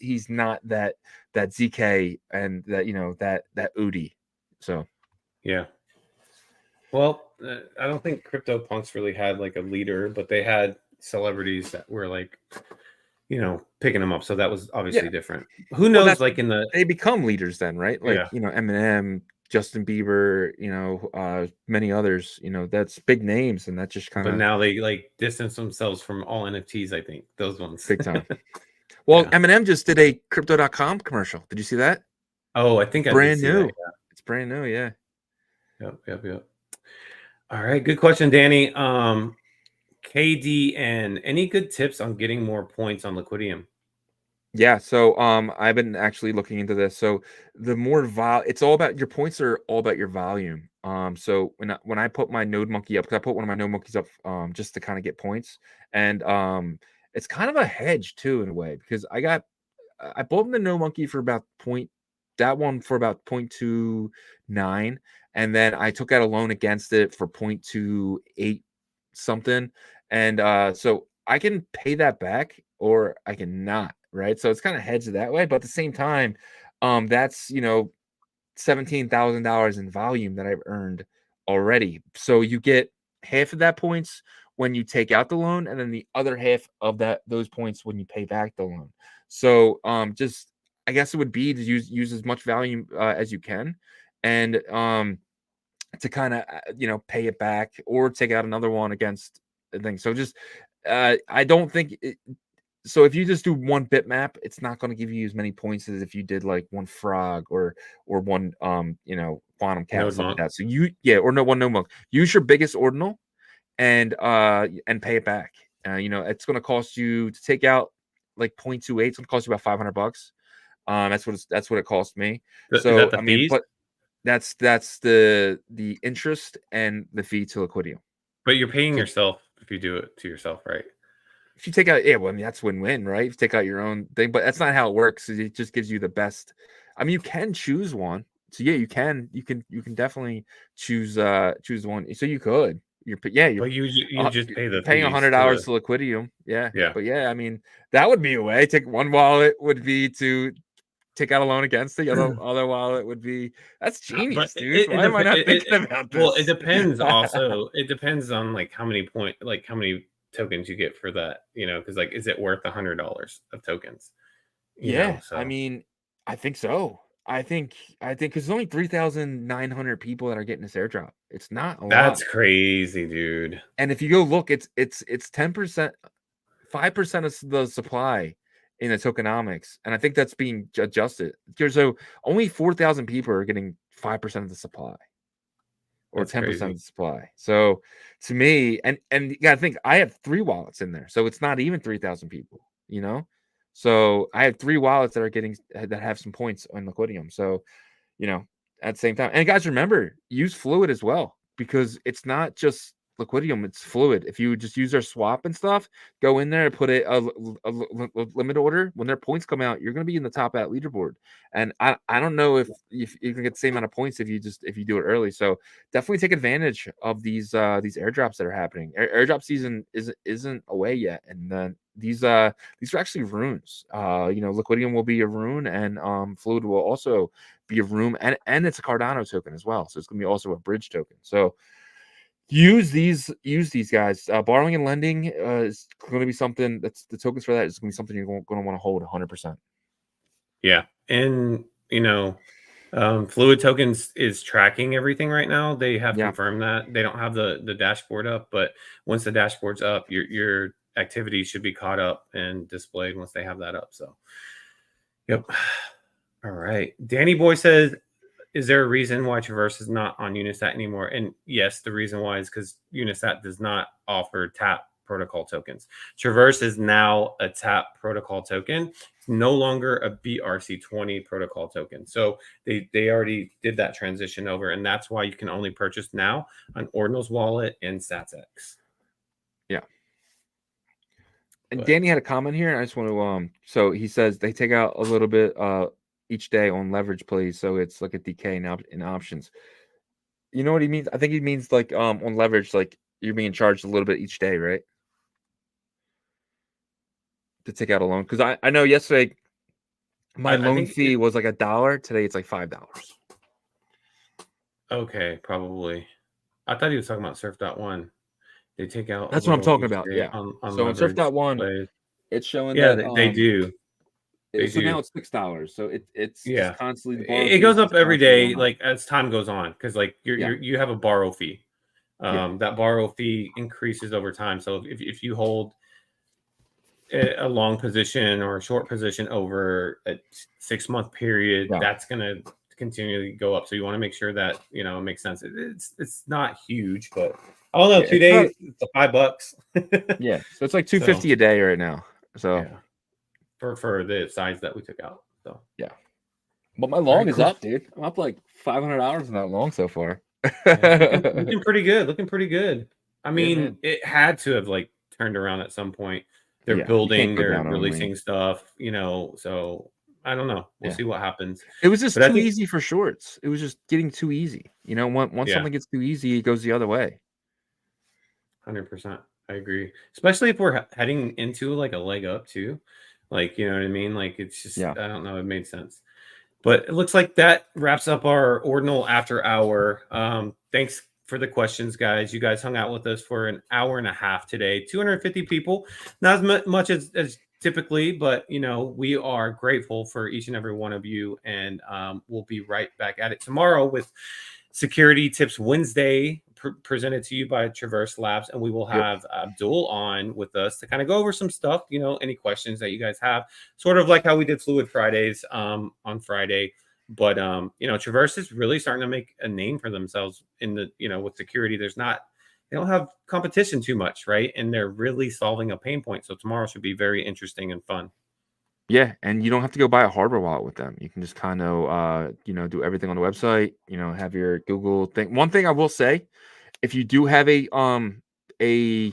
He's not that ZK and that Udi. So Yeah. Well, I don't think CryptoPunks really had like a leader, but they had celebrities that were like, picking them up. So that was obviously different. Who knows? Like they become leaders then, right? Like Eminem, Justin Bieber, many others. That's big names, and that just kind of. But now they like distance themselves from all NFTs. I think those ones big time. Well, Eminem just did a Crypto.com commercial. Did you see that? Oh, I think it's brand new. That, It's brand new. Yeah. Yep. All right, good question, Danny. KDN, any good tips on getting more points on Liquidium? Yeah, so I've been actually looking into this. So the more it's all about your points are all about your volume. So when I put my Node Monkey up, because I put one of my Node Monkeys up just to kind of get points, and it's kind of a hedge too in a way, because I bought the Node Monkey for about that one for about 0.29, and then I took out a loan against it for 0.28 something, and so I can pay that back or I can not. Right, so it's kind of hedged that way, but at the same time, that's $17,000 in volume that I've earned already. So you get half of that points when you take out the loan, and then the other half of those points when you pay back the loan. So just I guess it would be to use as much volume as you can, and to kind of pay it back or take out another one against the thing. So just I don't think. So if you just do one bitmap, it's not going to give you as many points as if you did like one frog or one quantum cap, stuff like that. So no monk. Use your biggest ordinal and pay it back. It's going to cost you to take out like 0.28. It's going to cost you about $500. That's what it cost me. So I mean, but that's the interest and the fee to Liquidium. But you're paying yourself if you do it to yourself, right? If you take out, that's win-win, right? If you take out your own thing, but that's not how it works. It just gives you the best. I mean, you can choose one. So yeah, you can definitely choose one. So you could. But you just pay the paying $100 to Liquidium. Yeah. But yeah, I mean, that would be a way. Take one wallet would be to take out a loan against the other wallet would be. That's genius, dude. Why am I not thinking about this? Well, it depends. Also, it depends on like how many tokens you get for that, because like, is it worth $100 of tokens? So. I mean, I think so. I think because there's only 3,900 people that are getting this airdrop. It's not a lot. That's crazy, dude. And if you go look, it's 10%. 5% of the supply in the tokenomics, and I think that's being adjusted. So only 4,000 people are getting 5% of the supply, or That's 10% crazy. of the supply. So to me, and you gotta think, I have 3 wallets in there, so it's not even 3,000 people, you know. So I have 3 wallets that are getting that have some points on Liquidium. So you know, at the same time. And guys, remember, use Fluid as well, because it's not just Liquidium, it's Fluid. If you just use our swap and stuff, go in there and put a limit order. When their points come out, you're going to be in the top of that leaderboard. And I don't know if you can get the same amount of points if you do it early. So definitely take advantage of these airdrops that are happening. Airdrop season isn't away yet, and then these are actually runes. Liquidium will be a rune, and Fluid will also be a room, and it's a Cardano token as well, so it's gonna be also a bridge token. So use these guys. Borrowing and lending is going to be something that's the tokens for that is going to be something you're going to want to hold 100%. Yeah, and Fluid Tokens is tracking everything right now. They have confirmed that. They don't have the dashboard up, but once the dashboard's up, your activity should be caught up and displayed once they have that up. So, yep. All right. Danny Boy says, is there a reason why Traverse is not on Unisat anymore? And yes, the reason why is because Unisat does not offer TAP protocol tokens. Traverse is now a TAP protocol token. It's no longer a BRC20 protocol token. So they already did that transition over, and that's why you can only purchase now on Ordinal's wallet and SatsX. Yeah. And Danny had a comment here, and I just want to so he says they take out a little bit each day on leverage plays, so it's like a decay in options. You know what he means? I think he means like on leverage, like you're being charged a little bit each day, right? To take out a loan. Because I know yesterday my loan fee was like $1. Today it's like $5. Okay, probably. I thought he was talking about Surf.1. They take out. That's what I'm talking about. Yeah. On so on Surf.1, plays. it's showing that they do. So now it's $6. So it's just constantly it goes up every day, like as time goes on, because like you have a borrow fee. That borrow fee increases over time. So if you hold a long position or a short position over a 6-month period, that's gonna continually go up. So you want to make sure that it makes sense. It's not huge, but I don't know. 2 days, it's $5. Yeah, so it's like $250 a day right now. So for the size that we took out. So yeah, but my long is up, dude. I'm up like $500 in that long so far. looking pretty good. Looking pretty good. I mean, it had to have like turned around at some point. They're building, they're releasing stuff, so I don't know. We'll see what happens. It was just too easy for shorts. It was just getting too easy. Once something gets too easy, it goes the other way. 100%. I agree. Especially if we're heading into like a leg up too. Like, you know what I mean? Like it's just, I don't know. It made sense. But it looks like that wraps up our Ordinal After Hour. Thanks for the questions, guys. You guys hung out with us for an hour and a half today. 250 people, not as much as typically, but we are grateful for each and every one of you, and we'll be right back at it tomorrow with Security Tips Wednesday, presented to you by Traverse Labs, and we will have Abdul on with us to kind of go over some stuff. Any questions that you guys have, sort of like how we did Fluid Fridays on Friday. But Traverse is really starting to make a name for themselves in the with security. They don't have competition too much, right? And they're really solving a pain point. So tomorrow should be very interesting and fun. Yeah, and you don't have to go buy a hardware wallet with them. You can just kind of do everything on the website. Have your Google thing. One thing I will say, if you do have a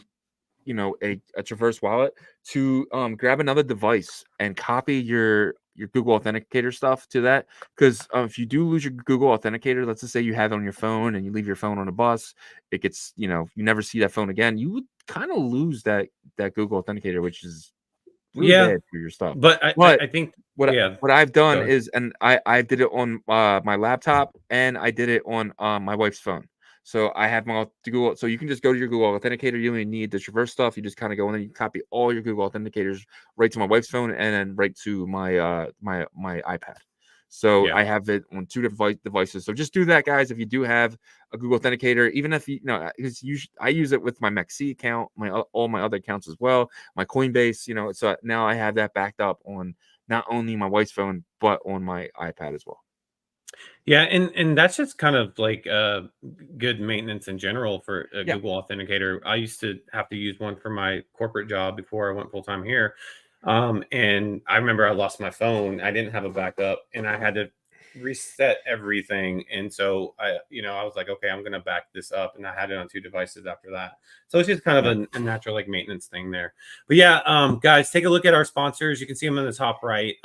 Traverse wallet, to grab another device and copy your Google Authenticator stuff to that, because if you do lose your Google Authenticator, let's just say you have it on your phone and you leave your phone on a bus, it gets you never see that phone again. You would kind of lose that Google Authenticator, which is really bad for your stuff. But I think what I've done is, and I did it on my laptop, and I did it on my wife's phone. So I have my Google. So you can just go to your Google Authenticator. You only need the Traverse stuff. You just kind of go in and you copy all your Google Authenticators right to my wife's phone and then right to my my iPad. So Yeah. I have it on 2 different devices. So just do that, guys. If you do have a Google Authenticator, even if I use it with my MEXC account, all my other accounts as well, my Coinbase, so now I have that backed up on not only my wife's phone, but on my iPad as well. Yeah, and that's just kind of like good maintenance in general for a Google Authenticator. I used to have to use one for my corporate job before I went full time here, and I remember I lost my phone. I didn't have a backup, and I had to reset everything. And so I was like, okay, I'm going to back this up, and I had it on 2 devices after that. So it's just kind of a natural like maintenance thing there. But yeah, guys, take a look at our sponsors. You can see them in the top right.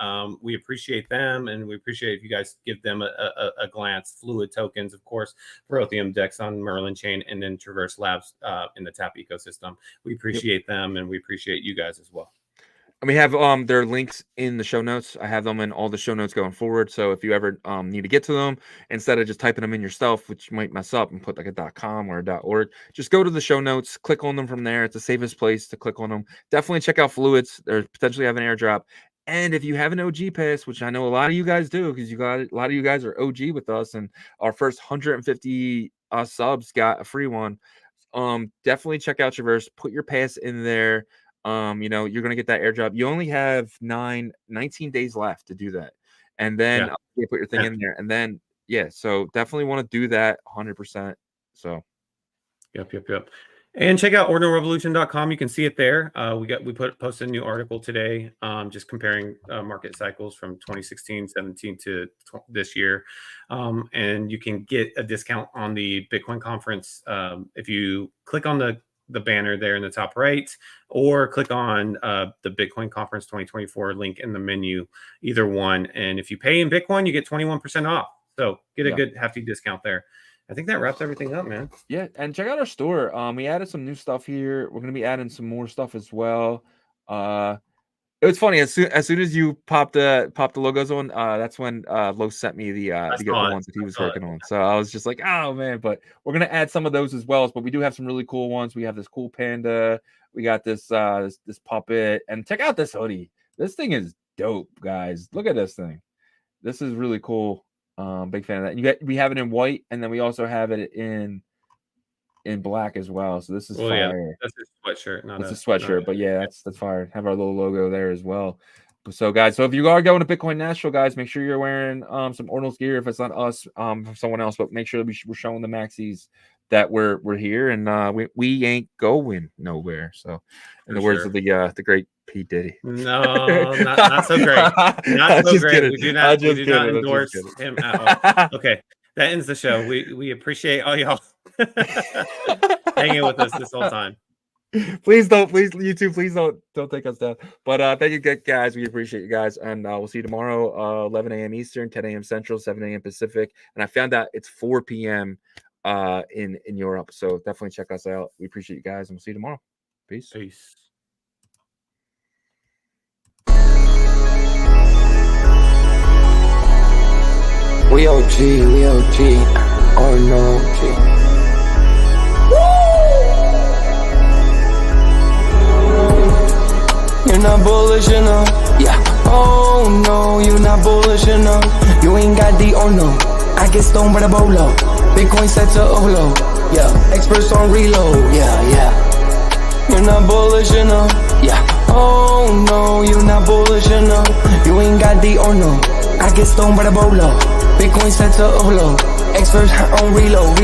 We appreciate them, and we appreciate if you guys give them a glance. Fluid Tokens, of course, Protheum Dex on Merlin Chain, and then Traverse Labs in the TAP ecosystem. We appreciate them, and we appreciate you guys as well. And we have their links in the show notes. I have them in all the show notes going forward. So if you ever need to get to them, instead of just typing them in yourself, which you might mess up and put like a .com or a .org, just go to the show notes, click on them from there. It's the safest place to click on them. Definitely check out Fluids. They potentially have an airdrop. And if you have an OG pass, which I know a lot of you guys do, because a lot of you guys are OG with us, and our first 150 subs got a free one. Definitely check out Traverse. Put your pass in there. You're going to get that airdrop. You only have 19 days left to do that. And then you put your thing in there. And then, so definitely want to do that 100%. So, Yep. And check out ordinalrevolution.com. You can see it there. We posted a new article today, just comparing market cycles from 2016, 17 to this year. And you can get a discount on the Bitcoin conference if you click on the banner there in the top right, or click on the Bitcoin Conference 2024 link in the menu, either one. And if you pay in Bitcoin, you get 21% off. So get a good hefty discount there. I think that wraps everything up, man. Yeah, and check out our store. We added some new stuff here. We're going to be adding some more stuff as well. It was funny, as soon as you popped the logos on, that's when Lo sent me the ones that he was working on. So I was just like, oh man, but we're gonna add some of those as well. But we do have some really cool ones. We have this cool panda, we got this this puppet, and check out this hoodie. This thing is dope, guys. Look at this thing. This is really cool. Big fan of that. We have it in white, and then we also have it in black as well. So this is fire. Yeah, that's a sweatshirt. It's a sweatshirt, but yeah, that's fire. Have our little logo there as well. So guys, if you are going to Bitcoin Nashville, guys, make sure you're wearing some Ordinals gear. If it's not us, from someone else, but make sure that we're showing the maxis that we're here, and we ain't going nowhere. So in the words of the great P. Diddy. No, not so great. Not so great. Kidding. We do not endorse him at all. Okay. That ends the show. We appreciate all y'all hanging with us this whole time. Please YouTube, please don't take us down. But thank you guys. We appreciate you guys, and we'll see you tomorrow, 11 a.m. Eastern, 10 a.m. Central, 7 a.m. Pacific. And I found out it's 4 p.m. in Europe. So definitely check us out. We appreciate you guys, and we'll see you tomorrow. Peace. We OG, or no OG. You're not bullish enough, oh no, you're not bullish enough. You ain't got D or no, I get stoned by the bolo. Bitcoin set to overload, experts on reload, You're not bullish enough, oh no, you're not bullish enough. You ain't got D or no, I get stoned by the bolo. Bitcoin set to overload, experts on reload.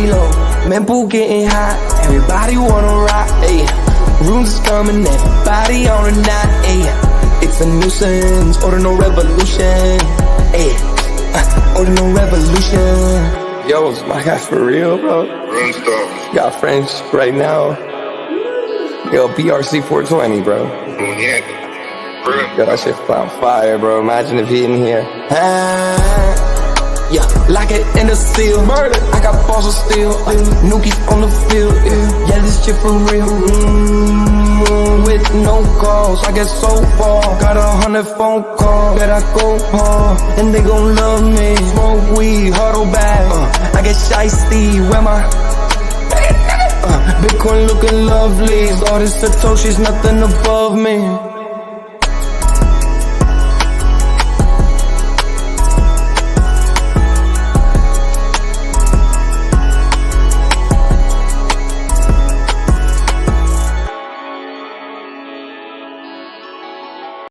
Mempool getting hot, everybody wanna rock, Runes is coming, everybody on a knot, It's a nuisance, Ordinal Revolution, Ordinal Revolution. Yo, it's my guy for real, bro. Got friends right now. Yo, BRC 420, bro. Yo, that shit on fire, bro. Imagine if he in here. Like it in the seal. Murder. I got balls of steel. Nookies on the field. This shit for real. With no calls, I get so far. Got 100 phone calls that I go hard, and they gon' love me. Smoke weed, huddle back. I get shiesty. Where my Bitcoin looking lovely. All this Satoshi's nothing above me.